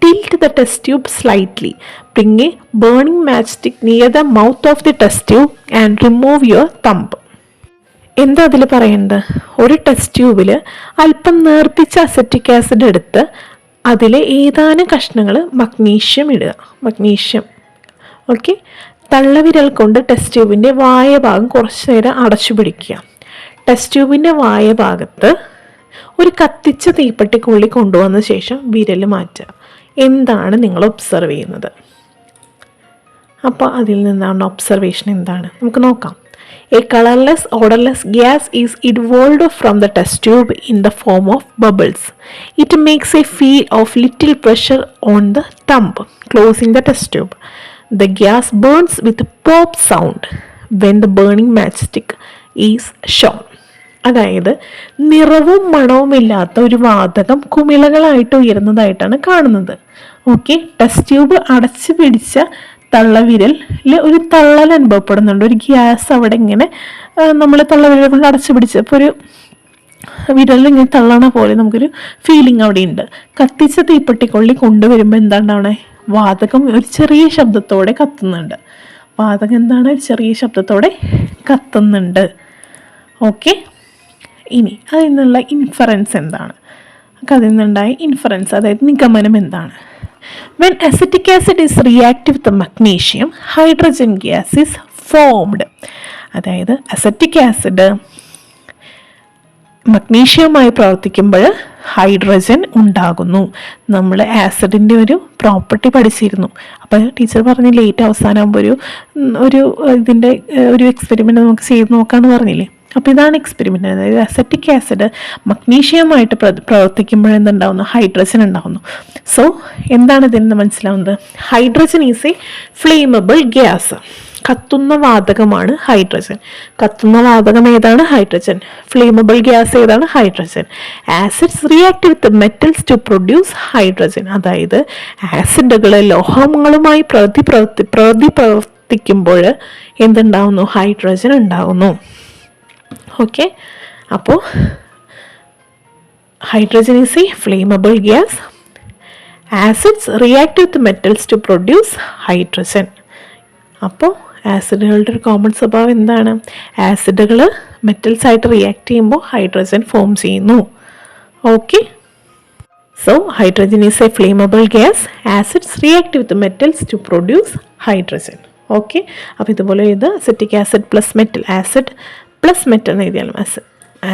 Tilt the test tube slightly. Bring a burning matchstick near the mouth of the test tube and remove your thumb. എന്താ അതിൽ പറയേണ്ടത്? ഒരു test ട്യൂബിൽ അല്പം നേർപ്പിച്ച acetic acid എടുത്ത് അതിൽ ഏതാനും കഷ്ണങ്ങൾ മഗ്നീഷ്യം ഇടുക. മഗ്നീഷ്യം. ഓക്കെ, തള്ളവിരൽ കൊണ്ട് ടെസ്റ്റ് ട്യൂബിൻ്റെ വായ ഭാഗം കുറച്ച് നേരം അടച്ചു പിടിക്കുക. ടെസ്റ്റ് ട്യൂബിൻ്റെ വായ ഭാഗത്ത് ഒരു കത്തിച്ച തീപ്പെട്ടിക്കുള്ളി കൊണ്ടുവന്ന ശേഷം വിരൽ മാറ്റുക. എന്താണ് നിങ്ങൾ ഒബ്സർവ് ചെയ്യുന്നത്? അപ്പോൾ അതിൽ നിന്നാണ് ഒബ്സർവേഷൻ എന്താണ് നമുക്ക് നോക്കാം. A colorless, odorless gas is evolved from the test tube in the form of bubbles. It makes a feel of little pressure on the thumb, closing the test tube. The gas burns with a pop sound when the burning matchstick is shown. അതായത് നിറവും മണവുമില്ലാത്ത ഒരു വാതകം കുമിളകളായിട്ട് ഉയരുന്നതായിട്ടാണ് കാണുന്നത്. Okay, test tube അടച്ചു പിടിച്ച തള്ളവിരലിൽ ഒരു തള്ളൽ അനുഭവപ്പെടുന്നുണ്ട്. ഒരു ഗ്യാസ് അവിടെ ഇങ്ങനെ നമ്മൾ തള്ളവിരൽ കൊണ്ട് അടച്ചു പിടിച്ചപ്പോൾ ഒരു വിരലിൽ ഇങ്ങനെ തള്ളണ പോലെ നമുക്കൊരു ഫീലിംഗ് അവിടെ ഉണ്ട്. കത്തിച്ച തീപ്പെട്ടിക്കൊള്ളി കൊണ്ടുവരുമ്പോൾ എന്താണ് വാതകം ഒരു ചെറിയ ശബ്ദത്തോടെ കത്തുന്നുണ്ട്. വാതകം എന്താണ് ഒരു ചെറിയ ശബ്ദത്തോടെ കത്തുന്നുണ്ട്. ഓക്കെ, ഇനി അതിൽ നിന്നുള്ള ഇൻഫറൻസ് എന്താണ്? അതിൽ നിന്നുണ്ടായ ഇൻഫറൻസ് അതായത് നിഗമനം എന്താണ്? When acetic acid is reactive with the magnesium, hydrogen gas is formed. അതായത് അസറ്റിക് ആസിഡ് മഗ്നീഷ്യവുമായി പ്രവർത്തിക്കുമ്പോൾ ഹൈഡ്രജൻ ഉണ്ടാകുന്നു. നമ്മൾ ആസിഡിൻ്റെ ഒരു പ്രോപ്പർട്ടി പഠിച്ചിരുന്നു. അപ്പോൾ ടീച്ചർ പറഞ്ഞ് ലേറ്റ് അവസാനമാകുമ്പോൾ ഒരു ഇതിൻ്റെ ഒരു എക്സ്പെരിമെൻ്റ് നമുക്ക് ചെയ്ത് നോക്കാമെന്ന് പറഞ്ഞില്ലേ. അപ്പോൾ ഇതാണ് എക്സ്പെരിമെൻ്റ്. അതായത് അസറ്റിക് ആസിഡ് മഗ്നീഷ്യവുമായിട്ട് പ്രവർത്തിക്കുമ്പോൾ എന്തുണ്ടാവുന്നു? ഹൈഡ്രജൻ ഉണ്ടാവുന്നു. സോ എന്താണ് ഇതിൽ നിന്ന് മനസ്സിലാവുന്നത്? Hydrogen is a flammable gas. കത്തുന്ന വാതകമാണ് ഹൈഡ്രജൻ. കത്തുന്ന വാതകം ഏതാണ്? ഹൈഡ്രജൻ. ഫ്ലെയിമബിൾ ഗ്യാസ് ഏതാണ്? Hydrogen. Acids react with metals to produce hydrogen. അതായത് ആസിഡുകൾ ലോഹങ്ങളുമായി പ്രവർത്തിക്കുമ്പോൾ എന്തുണ്ടാവുന്നു? ഹൈഡ്രജൻ ഉണ്ടാവുന്നു. ഓക്കെ, അപ്പോൾ hydrogen is a flammable gas. Acids react with metals to produce hydrogen. അപ്പോൾ ആസിഡുകളുടെ ഒരു കോമൺ സ്വഭാവം എന്താണ്? ആസിഡുകൾ മെറ്റൽസ് ആയിട്ട് റിയാക്ട് ചെയ്യുമ്പോൾ ഹൈഡ്രജൻ ഫോം ചെയ്യുന്നു. Okay, so hydrogen is a flammable gas. Acids react with metals to produce hydrogen. Okay, അപ്പോൾ ഇതുപോലെ ഇത് acetic acid plus metal, acid plus metal എന്ന് എഴുതിയാലും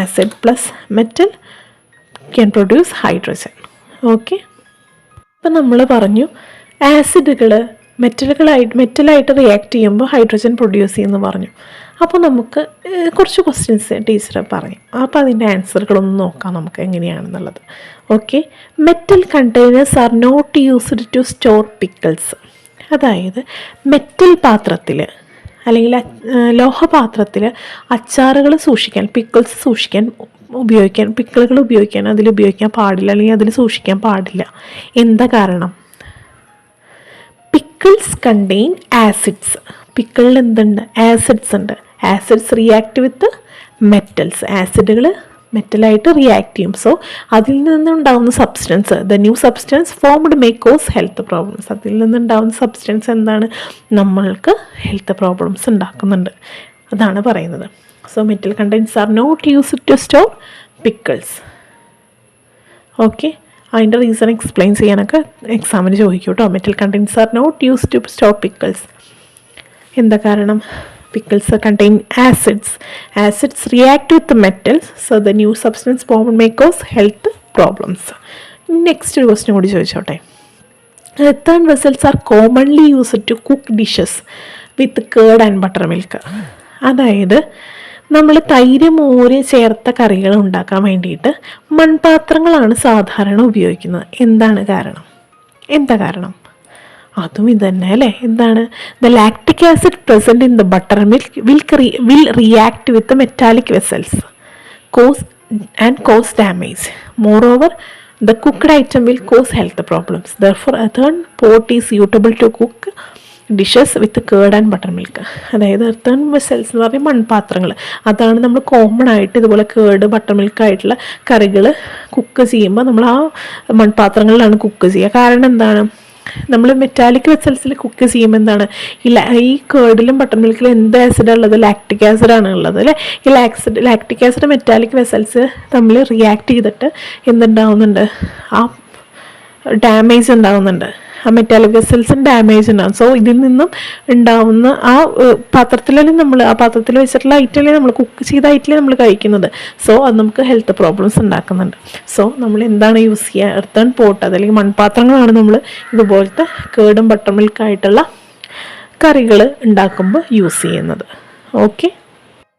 acid plus metal can produce hydrogen. Okay, ഇപ്പം നമ്മൾ പറഞ്ഞു ആസിഡുകൾ മെറ്റലായിട്ട് റിയാക്ട് ചെയ്യുമ്പോൾ ഹൈഡ്രജൻ പ്രൊഡ്യൂസ് ചെയ്യുമെന്ന് പറഞ്ഞു. അപ്പോൾ നമുക്ക് കുറച്ച് ക്വസ്റ്റ്യൻസ് ടീച്ചർ പറയും. അപ്പോൾ അതിൻ്റെ ആൻസറുകളൊന്ന് നോക്കാം നമുക്ക് എങ്ങനെയാണെന്നുള്ളത്. Okay, metal containers are not used to store pickles. അതായത് മെറ്റൽ പാത്രത്തിൽ അല്ലെങ്കിൽ ലോഹപാത്രത്തിൽ അച്ചാറുകൾ സൂക്ഷിക്കാൻ, പിക്കിൾസ് സൂക്ഷിക്കാൻ പിക്കിളുകൾ ഉപയോഗിക്കാൻ അതിൽ ഉപയോഗിക്കാൻ പാടില്ല, അല്ലെങ്കിൽ അതിൽ സൂക്ഷിക്കാൻ പാടില്ല. എന്താ കാരണം? Pickles contain acids. പിക്കിളിൽ എന്തുണ്ട്? ആസിഡ്സ് ഉണ്ട്. Acids react with metals. ആസിഡുകൾ മെറ്റലായിട്ട് റിയാക്ട് ചെയ്യും. സോ അതിൽ നിന്നുണ്ടാവുന്ന substance, the new substance formed may cause health problems. അതിൽ നിന്നുണ്ടാവുന്ന സബ്സ്റ്റൻസ് എന്താണ്? നമ്മൾക്ക് ഹെൽത്ത് പ്രോബ്ലംസ് ഉണ്ടാക്കുന്നുണ്ട്. അതാണ് പറയുന്നത്. So metal containers are not used to store pickles. Okay, അതിൻ്റെ റീസൺ എക്സ്പ്ലെയിൻ ചെയ്യാനൊക്കെ എക്സാമിന് ചോദിക്കും കേട്ടോ. Metal containers are not used to store pickles. എന്താ കാരണം? Pickles contain acids. Acids react with the metals, so the new substance formed may cause health problems. Next question കൂടി ചോദിച്ചോട്ടെ. Earthen vessels are commonly used to cook dishes with curd and buttermilk. അതായത് നമ്മൾ തൈര് മോര് ചേർത്ത കറികൾ ഉണ്ടാക്കാൻ വേണ്ടിയിട്ട് മൺപാത്രങ്ങളാണ് സാധാരണ ഉപയോഗിക്കുന്നത്. എന്താ കാരണം? അതും ഇത് തന്നെ അല്ലേ. എന്താണ്? The lactic acid present in the butter milk will react with metallic vessels cause damage. Moreover the cooked item will cause health problems. Therefore earthen pot is suitable to cook dishes with curd and butter milk. അതായത് earthen vessels എന്ന് പറഞ്ഞാൽ മൺപാത്രങ്ങൾ. അതാണ് നമ്മൾ common ആയിട്ട് ഇതുപോലെ curd butter milk ആയിട്ടുള്ള കറികൾ കുക്ക് ചെയ്യുമ്പോൾ നമ്മൾ ആ മൺപാത്രങ്ങളിലാണ് കുക്ക് ചെയ്യുക. കാരണം എന്താണ്? നമ്മൾ മെറ്റാലിക് വെസൽസിൽ കുക്ക് ചെയ്യുമ്പോൾ എന്താണ്, ഈ കേർഡിലും ബട്ടർ മിൽക്കിലും എന്ത് ആസിഡാണ് ഉള്ളത്? ലാക്റ്റിക് ആസിഡാണ് ഉള്ളത് അല്ലേ. ഈ ലാക്റ്റിക് ആസിഡ് മെറ്റാലിക് വെസൽസ് തമ്മിൽ റിയാക്ട് ചെയ്തിട്ട് എന്തുണ്ടാവുന്നുണ്ട്? ആ ഡാമേജ് ഉണ്ടാവുന്നുണ്ട്. ആ മെറ്റാലിക് വെസൽസിന് ഡാമേജ് ഉണ്ടാകും. സോ ഇതിൽ നിന്നും ഉണ്ടാവുന്ന ആ പാത്രത്തിലല്ലേ നമ്മൾ ആ പാത്രത്തിൽ വെച്ചിട്ടുള്ള ഐറ്റമല്ലേ നമ്മൾ കുക്ക് ചെയ്ത ഐറ്റമല്ലേ നമ്മൾ കഴിക്കുന്നത്. സോ അത് നമുക്ക് ഹെൽത്ത് പ്രോബ്ലംസ് ഉണ്ടാക്കുന്നുണ്ട്. സോ നമ്മൾ എന്താണ് യൂസ് ചെയ്യുക? എർത്തൺ പോട്ട് അതല്ലെങ്കിൽ മൺപാത്രങ്ങളാണ് നമ്മൾ ഇതുപോലത്തെ കേർഡും ബട്ടർ മിൽക്കായിട്ടുള്ള കറികൾ ഉണ്ടാക്കുമ്പോൾ യൂസ് ചെയ്യുന്നത്. ഓക്കെ.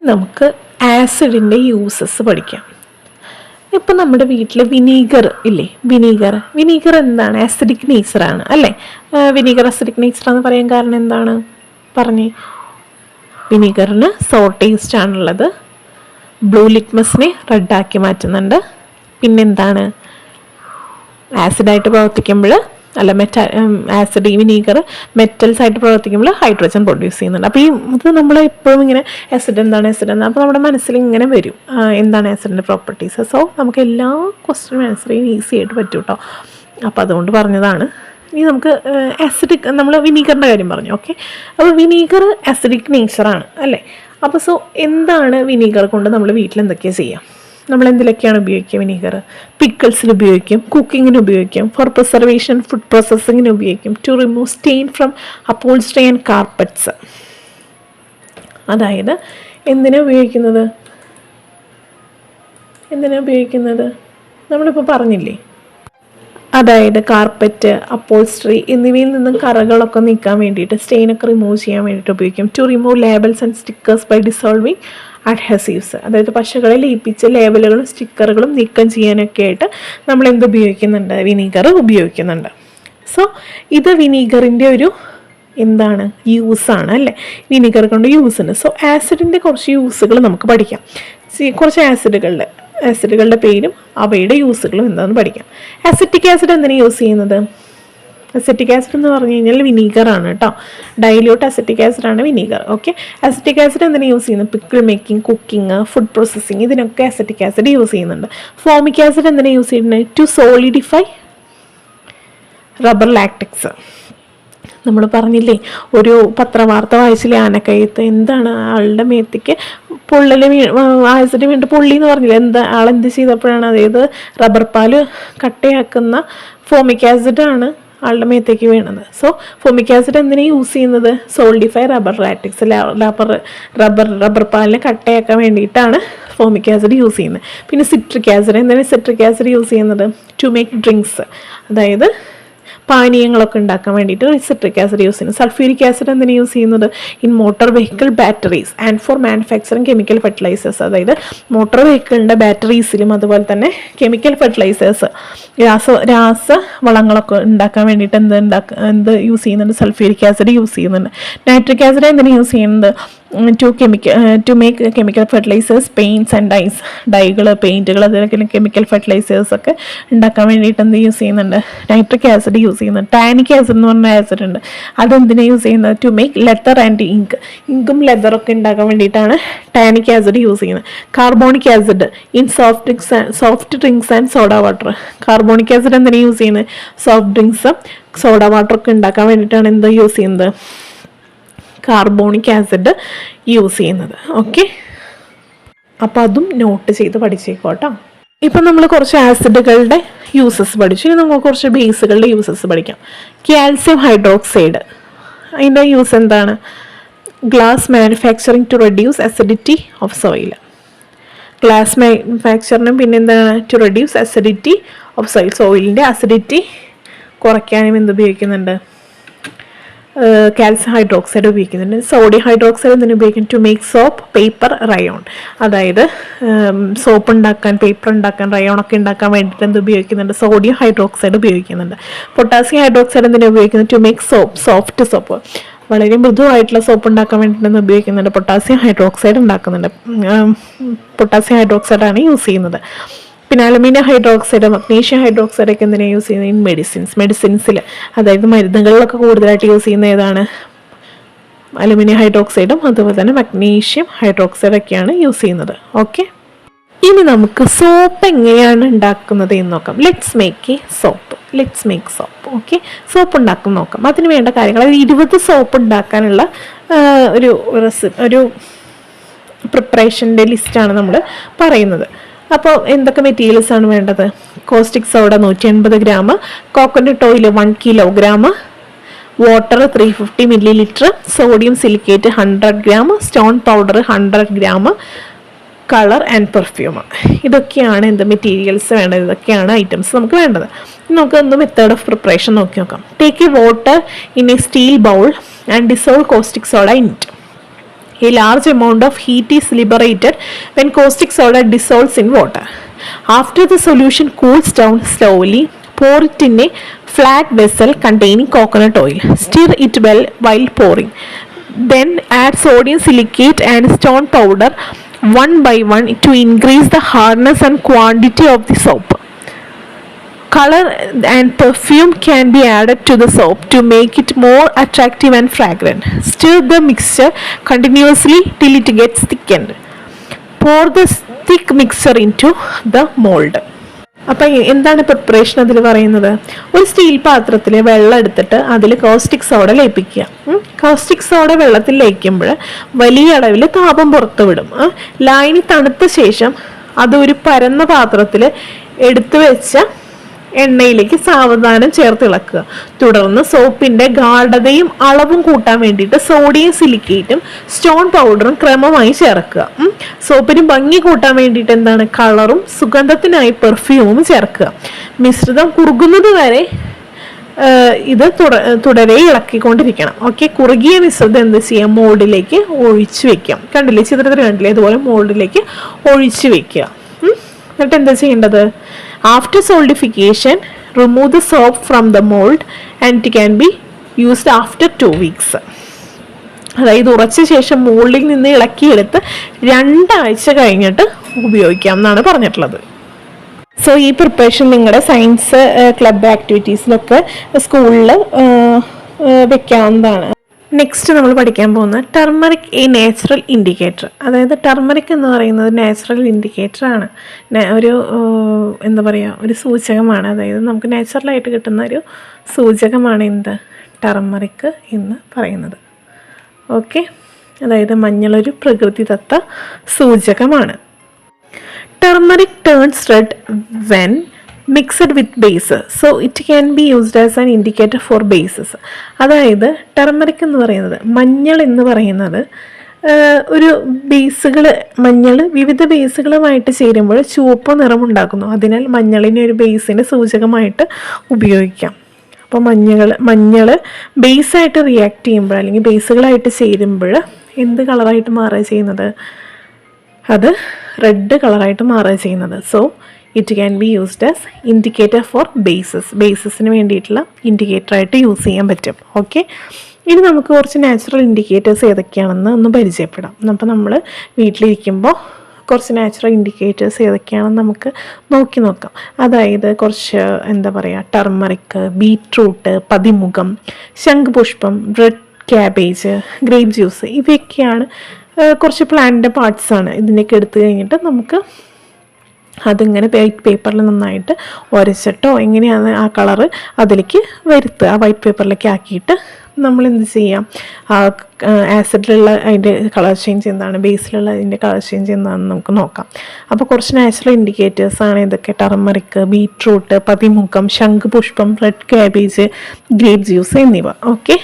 നമുക്ക് ആസിഡിൻ്റെ യൂസസ് പഠിക്കാം. ഇപ്പം നമ്മുടെ വീട്ടിൽ വിനീഗർ ഇല്ലേ, വിനീഗർ എന്താണ്? ആസിഡിക് നേച്ചറാണ് അല്ലേ? വിനീഗർ ആസിഡിക് നേച്ചറാന്ന് പറയാൻ കാരണം എന്താണ് പറഞ്ഞേ? വിനീഗറിന് സോർ ടേസ്റ്റ് ആണുള്ളത്, ബ്ലൂ ലിറ്റ്മസിനെ റെഡാക്കി മാറ്റുന്നുണ്ട്. പിന്നെന്താണ്? ആസിഡായിട്ട് പ്രവർത്തിക്കുമ്പോൾ ആസിഡ് വിനീഗർ മെറ്റൽസ് ആയിട്ട് പ്രവർത്തിക്കുമ്പോൾ ഹൈഡ്രജൻ പ്രൊഡ്യൂസ് ചെയ്യുന്നുണ്ട്. അപ്പോൾ ഇത് നമ്മൾ എപ്പോഴും ഇങ്ങനെ ആസിഡ് എന്താണ് അപ്പോൾ നമ്മുടെ മനസ്സിൽ ഇങ്ങനെ വരും എന്താണ് ആസിഡിൻ്റെ പ്രോപ്പർട്ടീസ്. സോ നമുക്ക് എല്ലാ ക്വസ്റ്റ്യനും ആൻസർ ചെയ്യാൻ ഈസി ആയിട്ട് പറ്റും കേട്ടോ. അപ്പോൾ അതുകൊണ്ട് പറഞ്ഞതാണ്. ഇനി നമുക്ക് ആസിഡിക്, നമ്മൾ വിനീഗറിൻ്റെ കാര്യം പറഞ്ഞു. ഓക്കെ, അപ്പോൾ വിനീഗർ ആസിഡിക് നേച്ചറാണ് അല്ലേ? അപ്പോൾ സോ എന്താണ് വിനീഗർ കൊണ്ട് നമ്മൾ വീട്ടിൽ എന്തൊക്കെയാണ് ചെയ്യാം? നമ്മൾ എന്തിലൊക്കെയാണ് ഉപയോഗിക്കുക? വിനീഗർ പിക്കിൾസിൽ ഉപയോഗിക്കും, കുക്കിങ്ങിന് ഉപയോഗിക്കും, ഫോർ പ്രിസർവേഷൻ, ഫുഡ് പ്രോസസ്സിങ്ങിന് ഉപയോഗിക്കും, to remove stain from upholstery and carpets. അതായത് എന്തിനാണ് ഉപയോഗിക്കുന്നത്? നമ്മളിപ്പോൾ പറഞ്ഞില്ലേ, അതായത് കാർപ്പറ്റ്, അപ്പോൾസ്ട്രി എന്നിവയിൽ നിന്നും കറകളൊക്കെ നീക്കാൻ വേണ്ടിയിട്ട്, സ്റ്റെയിനൊക്കെ റിമൂവ് ചെയ്യാൻ വേണ്ടിയിട്ട് ഉപയോഗിക്കും. To remove labels and stickers by dissolving adhesives, അതായത് പശകളെ ലയിപ്പിച്ച് ലേബലുകളും സ്റ്റിക്കറുകളും നീക്കം ചെയ്യാനൊക്കെ ആയിട്ട് നമ്മൾ ഉപയോഗിക്കുന്നുണ്ട്? വിനീഗർ ഉപയോഗിക്കുന്നുണ്ട്. സോ ഇത് വിനീഗറിൻ്റെ ഒരു എന്താണ് യൂസാണ് അല്ലേ? വിനീഗർ കൊണ്ട് യൂസ് ഉണ്ട്. സോ ആസിഡിൻ്റെ കുറച്ച് യൂസുകൾ നമുക്ക് പഠിക്കാം. കുറച്ച് ആസിഡുകളുടെ പേരും അവയുടെ യൂസുകളും എന്താണെന്ന് പഠിക്കാം. അസറ്റിക് ആസിഡ് എന്തിനാണ് യൂസ് ചെയ്യുന്നത്? അസറ്റിക് ആസിഡ് എന്ന് പറഞ്ഞു കഴിഞ്ഞാൽ വിനീഗറാണ് കേട്ടോ. ഡൈല്യൂട്ട് അസറ്റിക് ആസിഡാണ് വിനീഗർ. ഓക്കെ, അസറ്റിക് ആസിഡ് എന്തിനാണ് യൂസ് ചെയ്യുന്നത്? Pickle making, cooking, food processing, ഇതിനൊക്കെ അസറ്റിക് ആസിഡ് യൂസ് ചെയ്യുന്നുണ്ട്. ഫോമിക് ആസിഡ് എന്തിനാണ് യൂസ് ചെയ്യുന്നത്? To solidify rubber latex. നമ്മൾ പറഞ്ഞില്ലേ, ഒരു പത്രവാർത്ത വായിച്ചില്ലേ, ആനക്കയത്ത് എന്താണ് ആളുടെ മേത്തേക്ക് ആസിഡ് വീണ്ടും പൊള്ളി എന്ന് പറഞ്ഞില്ലേ, ആളെന്ത് ചെയ്തപ്പോഴാണ്? അതായത് റബ്ബർ പാല് കട്ടയാക്കുന്ന ഫോമിക് ആസിഡാണ് ആളുടെ മേത്തേക്ക് വീണത്. സോ ഫോമിക് ആസിഡ് എന്തിനാണ് യൂസ് ചെയ്യുന്നത്? സോൾഡിഫൈ റബ്ബർ ലാറ്റിക്സ്, റബ്ബർ പാലിനെ കട്ടയാക്കാൻ വേണ്ടിയിട്ടാണ് ഫോമിക് ആസിഡ് യൂസ് ചെയ്യുന്നത്. പിന്നെ സിട്രിക് ആസിഡ്, എന്തിനാണ് സിട്രിക് ആസിഡ് യൂസ് ചെയ്യുന്നത്? ടു മേക്ക് ഡ്രിങ്ക്സ്, അതായത് പാനീയങ്ങളൊക്കെ ഉണ്ടാക്കാൻ വേണ്ടിയിട്ട് സിട്രിക് ആസിഡ് യൂസ് ചെയ്യുന്നത്. സൾഫ്യൂരിക് ആസിഡ് എന്തിനാണ് യൂസ് ചെയ്യുന്നത്? In motor vehicle batteries and for manufacturing chemical fertilizers, അതായത് മോട്ടോർ വെഹിക്കിളിൻ്റെ ബാറ്ററീസിലും അതുപോലെ തന്നെ കെമിക്കൽ ഫെർട്ടിലൈസേഴ്സ്, രാസവളങ്ങളൊക്കെ ഉണ്ടാക്കാൻ വേണ്ടിയിട്ട് എന്ത് യൂസ് ചെയ്യുന്നുണ്ട്? സൾഫ്യൂരിക് ആസിഡ് യൂസ് ചെയ്യുന്നുണ്ട്. നൈട്രിക് ആസിഡ് എന്തിനാണ് യൂസ് ചെയ്യുന്നത്? To make chemical fertilisers, paints and ഡൈകൾ, പെയിൻറ്റുകൾ, അതിലൊക്കെ കെമിക്കൽ ഫെർട്ടിലൈസേഴ്സൊക്കെ ഉണ്ടാക്കാൻ വേണ്ടിയിട്ട് എന്ത് യൂസ് ചെയ്യുന്നുണ്ട്? നൈട്രിക് ആസിഡ് യൂസ് ചെയ്യുന്നുണ്ട്. ടാനിക് ആസിഡ് എന്ന് പറഞ്ഞ ആസിഡ് ഉണ്ട്, അതെന്തിനാണ് യൂസ് ചെയ്യുന്നത്? ടു മേക്ക് ലെതർ ആൻഡ് ഇങ്കും ലെതറൊക്കെ ഉണ്ടാക്കാൻ വേണ്ടിയിട്ടാണ് ടാനിക് ആസിഡ് യൂസ് ചെയ്യുന്നത്. Carbonic acid in soft drinks and soda water. Carbonic acid എന്തിനാണ് യൂസ് ചെയ്യുന്നത്? സോഫ്റ്റ് ഡ്രിങ്ക്സ്, സോഡ വാട്ടറൊക്കെ ഉണ്ടാക്കാൻ വേണ്ടിയിട്ടാണ് എന്താ യൂസ് ചെയ്യുന്നത്? കാർബോണിക് ആസിഡ് യൂസ് ചെയ്യുന്നത്. ഓക്കെ, അപ്പം അതും നോട്ട് ചെയ്ത് പഠിച്ചേക്കോട്ടോ. ഇപ്പം നമ്മൾ കുറച്ച് ആസിഡുകളുടെ യൂസസ് പഠിച്ചു. ഇനി നമുക്ക് കുറച്ച് ബേസുകളുടെ യൂസസ് പഠിക്കാം. കാൽസ്യം ഹൈഡ്രോക്സൈഡ്, അതിൻ്റെ യൂസ് എന്താണ്? Glass manufacturing to reduce acidity of soil. Glass മാനുഫാക്ചറിനും പിന്നെന്താണ്? To reduce acidity of soil. സോയിലിൻ്റെ അസിഡിറ്റി കുറയ്ക്കാനും എന്ത് ഉപയോഗിക്കുന്നുണ്ട്? കാൽസ്യം ഹൈഡ്രോക്സൈഡ് ഉപയോഗിക്കുന്നുണ്ട്. സോഡിയം ഹൈഡ്രോക്സൈഡ് എന്തിനു ഉപയോഗിക്കും? To make soap, paper, rayon, അതായത് സോപ്പ് ഉണ്ടാക്കാൻ, പേപ്പർ ഉണ്ടാക്കാൻ, റയോണൊക്കെ ഉണ്ടാക്കാൻ വേണ്ടിയിട്ട് എന്ത് ഉപയോഗിക്കുന്നുണ്ട്? സോഡിയം ഹൈഡ്രോക്സൈഡ് ഉപയോഗിക്കുന്നുണ്ട്. പൊട്ടാസ്യം ഹൈഡ്രോക്സൈഡ് എന്തിനു ഉപയോഗിക്കുന്നത്? To make soap, soft soap, വളരെ മൃദുവായിട്ടുള്ള സോപ്പ് ഉണ്ടാക്കാൻ വേണ്ടിയിട്ട് ഉപയോഗിക്കുന്നുണ്ട്? പൊട്ടാസ്യം ഹൈഡ്രോക്സൈഡ് ഉണ്ടാക്കുന്നുണ്ട്. പൊട്ടാസ്യം ഹൈഡ്രോക്സൈഡാണ് യൂസ് ചെയ്യുന്നത്. പിന്നെ അലുമിനിയം ഹൈഡ്രോക്സൈഡ്, മഗ്നീഷ്യം ഹൈഡ്രോക്സൈഡ് ഒക്കെ എന്തിനാണ് യൂസ് ചെയ്യുന്നത്? ഇൻ മെഡിസിൻസിൽ, അതായത് മരുന്നുകളിലൊക്കെ കൂടുതലായിട്ട് യൂസ് ചെയ്യുന്ന ഏതാണ്? അലുമിനിയം ഹൈഡ്രോക്സൈഡും അതുപോലെ തന്നെ മഗ്നീഷ്യം ഹൈഡ്രോക്സൈഡൊക്കെയാണ് യൂസ് ചെയ്യുന്നത്. ഓക്കെ, ഇനി നമുക്ക് സോപ്പ് എങ്ങനെയാണ് ഉണ്ടാക്കുന്നത് എന്ന് നോക്കാം. Let's make soap. Okay, soap ഉണ്ടാക്കും നോക്കാം. അതിന് വേണ്ട കാര്യങ്ങൾ, 20 സോപ്പ് ഉണ്ടാക്കാനുള്ള ഒരു പ്രിപ്പറേഷൻ്റെ ലിസ്റ്റാണ് നമ്മൾ പറയുന്നത്. അപ്പോൾ എന്തൊക്കെ മെറ്റീരിയൽസ് ആണ് വേണ്ടത്? Caustic soda 180 gram, coconut oil 1 kilogram, water 350 ml, sodium silicate 100 gram, stone powder 100 gram, colour and perfume. ഇതൊക്കെയാണ് എന്ത് മെറ്റീരിയൽസ് വേണ്ടത്, ഇതൊക്കെയാണ് ഐറ്റംസ് നമുക്ക് വേണ്ടത്. നമുക്ക് ഒന്ന് മെത്തേഡ് ഓഫ് പ്രിപ്പറേഷൻ നോക്കി നോക്കാം. Take a water in a steel bowl and dissolve caustic soda in it. A large amount of heat is liberated when caustic soda dissolves in water. After the solution cools down slowly, pour it in a flat vessel containing coconut oil. Stir it well while pouring. Then add sodium silicate and stone powder one by one to increase the hardness and quantity of the soap. Color and perfume can be added to the soap to make it more attractive and fragrant. Stir the mixture continuously till it gets thickened. Pour the thick mixture into the mold. അപ്പം എന്താണ് preparation അതിൽ പറയുന്നത്? ഒരു steel പാത്രത്തിൽ വെള്ളം എടുത്തിട്ട് അതിൽ caustic soda ലയിപ്പിക്കുക. Caustic soda വെള്ളത്തിൽ ലയിക്കുമ്പോൾ വലിയ അളവിൽ താപം പുറത്തു വിടും. ലായനി തണുത്ത ശേഷം അത് ഒരു പരന്ന പാത്രത്തിൽ എടുത്തു വെച്ച എണ്ണയിലേക്ക് സാവധാനം ചേർത്ത് ഇളക്കുക. തുടർന്ന് സോപ്പിന്റെ ഗാഢതയും അളവും കൂട്ടാൻ വേണ്ടിയിട്ട് സോഡിയം സിലിക്കേറ്റും സ്റ്റോൺ പൗഡറും ക്രമമായി ചേർക്കുക. സോപ്പിന് ഭംഗി കൂട്ടാൻ വേണ്ടിയിട്ട് എന്താണ് കളറും സുഗന്ധത്തിനായി പെർഫ്യൂമും ചേർക്കുക. മിശ്രിതം കുറുകുന്നത് വരെ ഇത് തുടരെ ഇളക്കിക്കൊണ്ടിരിക്കണം. ഓക്കെ, കുറുകിയ മിശ്രിതം എന്ത് ചെയ്യാം? മോൾഡിലേക്ക് ഒഴിച്ചു വെക്കാം. കണ്ടില്ലേ, ചിത്രത്തിൽ കണ്ടില്ലേ, ഇതുപോലെ മോൾഡിലേക്ക് ഒഴിച്ചു വെക്കുക. എന്നിട്ട് എന്താ ചെയ്യേണ്ടത്? After solidification, remove the soap from the mold and it can be used after 2 weeks. അതായത് ഉറച്ച ശേഷം മോൾഡിൽ നിന്ന് ഇളക്കിയെടുത്ത് 2 ആഴ്ച കഴിഞ്ഞിട്ട് ഉപയോഗിക്കാം എന്നാണ് പറഞ്ഞിട്ടുള്ളത്. സോ ഈ പ്രിപ്പറേഷൻ നിങ്ങളുടെ സയൻസ് ക്ലബ് ആക്ടിവിറ്റീസിലൊക്കെ സ്കൂളിൽ വെക്കാവുന്നതാണ്. നെക്സ്റ്റ് നമ്മൾ പഠിക്കാൻ പോകുന്ന ടർമറിക് എ നാച്ചുറൽ ഇൻഡിക്കേറ്റർ. അതായത് ടർമറിക് എന്ന് പറയുന്നത് നാച്ചുറൽ ഇൻഡിക്കേറ്റർ ആണ്. ഒരു എന്താ പറയുക, ഒരു സൂചകമാണ്. അതായത് നമുക്ക് നാച്ചുറലായിട്ട് കിട്ടുന്ന ഒരു സൂചകമാണ് എന്ത്? ടർമറിക് എന്ന് പറയുന്നത്. ഓക്കെ, അതായത് മഞ്ഞളൊരു പ്രകൃതിദത്ത സൂചകമാണ്. Turmeric turns red when mixed with base, so it can be used as an indicator for bases. അതായത് ടർമറിക് എന്ന് പറയുന്നത്, മഞ്ഞൾ എന്ന് പറയുന്നത് ഒരു ബേസുകൾ, മഞ്ഞൾ വിവിധ ബേസുകളുമായിട്ട് ചേരുമ്പോൾ ചുവപ്പ് നിറമുണ്ടാക്കുന്നു. അതിനാൽ മഞ്ഞളിനെ ഒരു ബേസിൻ്റെ സൂചകമായിട്ട് ഉപയോഗിക്കാം. അപ്പോൾ മഞ്ഞൾ ബേസായിട്ട് റിയാക്ട് ചെയ്യുമ്പോൾ അല്ലെങ്കിൽ ബേസുകളായിട്ട് ചേരുമ്പോൾ എന്ത് കളറായിട്ട് മാറുക ചെയ്യുന്നത്? അത് റെഡ് കളറായിട്ട് മാറുക ചെയ്യുന്നത്. So it can be used as indicator for bases. ബേസസിന് വേണ്ടിയിട്ടുള്ള ഇൻഡിക്കേറ്ററായിട്ട് യൂസ് ചെയ്യാൻ പറ്റും. ഓക്കെ, ഇനി നമുക്ക് കുറച്ച് നാച്ചുറൽ ഇൻഡിക്കേറ്റേഴ്സ് ഏതൊക്കെയാണെന്ന് ഒന്ന് പരിചയപ്പെടാം. അപ്പോൾ നമ്മൾ വീട്ടിലിരിക്കുമ്പോൾ കുറച്ച് നാച്ചുറൽ ഇൻഡിക്കേറ്റേഴ്സ് ഏതൊക്കെയാണെന്ന് നമുക്ക് നോക്കാം. അതായത് കുറച്ച് എന്താ പറയുക, ടർമറിക്, ബീറ്റ്റൂട്ട്, പതിമുഖം, ശംഖുപുഷ്പം, റെഡ് ക്യാബേജ്, ഗ്രേപ്പ് ജ്യൂസ്, ഇവയൊക്കെയാണ് കുറച്ച് പ്ലാന്റിൻ്റെ പാർട്സാണ്. ഇതിനൊക്കെ എടുത്തു കഴിഞ്ഞിട്ട് നമുക്ക് അതിങ്ങനെ വൈറ്റ് പേപ്പറിൽ നന്നായിട്ട് ഉരച്ചിട്ടോ എങ്ങനെയാണ് ആ കളറ് അതിലേക്ക് വരുത്തുക. ആ വൈറ്റ് പേപ്പറിലേക്ക് ആക്കിയിട്ട് നമ്മൾ എന്ത് ചെയ്യാം, ആസിഡിലുള്ള അതിൻ്റെ കളർ ചേഞ്ച് എന്താണ്, ബേസിലുള്ള അതിൻ്റെ കളർ ചേഞ്ച് എന്താണെന്ന് നമുക്ക് നോക്കാം. അപ്പോൾ കുറച്ച് നാച്ചുറൽ ഇൻഡിക്കേറ്റേഴ്സാണ് ഇതൊക്കെ: ടർമറിക്, ബീറ്റ്റൂട്ട്, പതിമുഖം, ശംഖുപുഷ്പം, റെഡ് ക്യാബേജ്, ഗ്രേപ്പ് ജ്യൂസ് എന്നിവ. ഓക്കെ,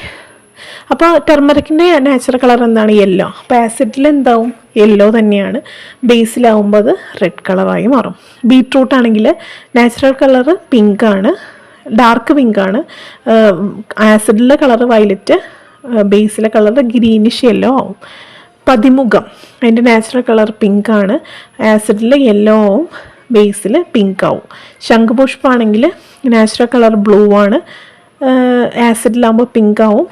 അപ്പോൾ ടർമറിക്കിൻ്റെ നാച്ചുറൽ കളർ എന്താണ്? യെല്ലോ. അപ്പോൾ ആസിഡിൽ എന്താവും? യെല്ലോ തന്നെയാണ്. ബേസിലാവുമ്പോൾ അത് റെഡ് കളറായി മാറും. ബീറ്റ്റൂട്ട് ആണെങ്കിൽ നാച്ചുറൽ കളറ് പിങ്കാണ്, ഡാർക്ക് പിങ്കാണ്. ആസിഡിലെ കളറ് വയലറ്റ്, ബേസിലെ കളറ് ഗ്രീനിഷ് യെല്ലോ ആവും. പതിമുഖം അതിൻ്റെ നാച്ചുറൽ കളർ പിങ്കാണ്, ആസിഡിൽ യെല്ലോ ആവും, ബേസിൽ പിങ്ക് ആവും. ശംഖുപുഷ്പമാണെങ്കിൽ നാച്ചുറൽ കളർ ബ്ലൂ ആണ്, ആസിഡിലാവുമ്പോൾ പിങ്ക് ആവും,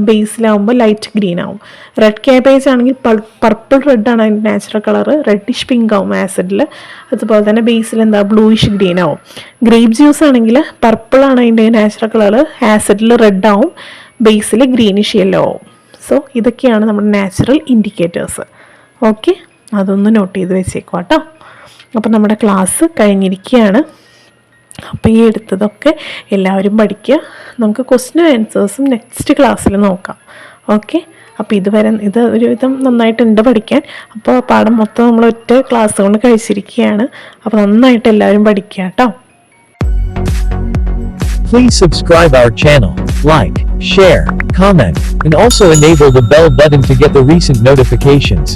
ബേസിലാവുമ്പോൾ ലൈറ്റ് ഗ്രീൻ ആവും. റെഡ് ക്യാബേജ് ആണെങ്കിൽ പർപ്പിൾ റെഡാണ് അതിൻ്റെ നാച്ചുറൽ കളറ്, റെഡിഷ് പിങ്ക് ആവും ആസിഡിൽ. അതുപോലെ തന്നെ ബേസിൽ എന്താ ബ്ലൂയിഷ് ഗ്രീൻ ആവും. ഗ്രേപ്പ് ജ്യൂസ് ആണെങ്കിൽ പർപ്പിളാണ് അതിൻ്റെ നാച്ചുറൽ കളറ്, ആസിഡിൽ റെഡ് ആവും, ബേസിൽ ഗ്രീനിഷ് യെല്ലോ ആവും. സോ ഇതൊക്കെയാണ് നമ്മുടെ നാച്ചുറൽ ഇൻഡിക്കേറ്റേഴ്സ്. ഓക്കെ, അതൊന്ന് നോട്ട് ചെയ്ത് വെച്ചേക്കാം കേട്ടോ. അപ്പോൾ നമ്മുടെ ക്ലാസ് കഴിഞ്ഞിരിക്കുകയാണ്. അപ്പോൾ ഈ എടുത്തതൊക്കെ എല്ലാവരും പഠിക്കുക. നമുക്ക് ക്വസ്റ്റ്യൻ ആൻസേഴ്സും നെക്സ്റ്റ് ക്ലാസ്സിൽ നോക്കാം. ഓക്കെ, അപ്പോൾ ഇത് ഒരുവിധം നന്നായിട്ടുണ്ട് പഠിക്കാൻ. അപ്പോൾ പാഠം മൊത്തം നമ്മൾ ഒറ്റ ക്ലാസ് കൊണ്ട് കഴിച്ചിരിക്കുകയാണ്. അപ്പോൾ നന്നായിട്ട് എല്ലാവരും പഠിക്കുക കേട്ടോ. Please subscribe our channel, like, share, comment, and also enable the bell button to get the recent notifications.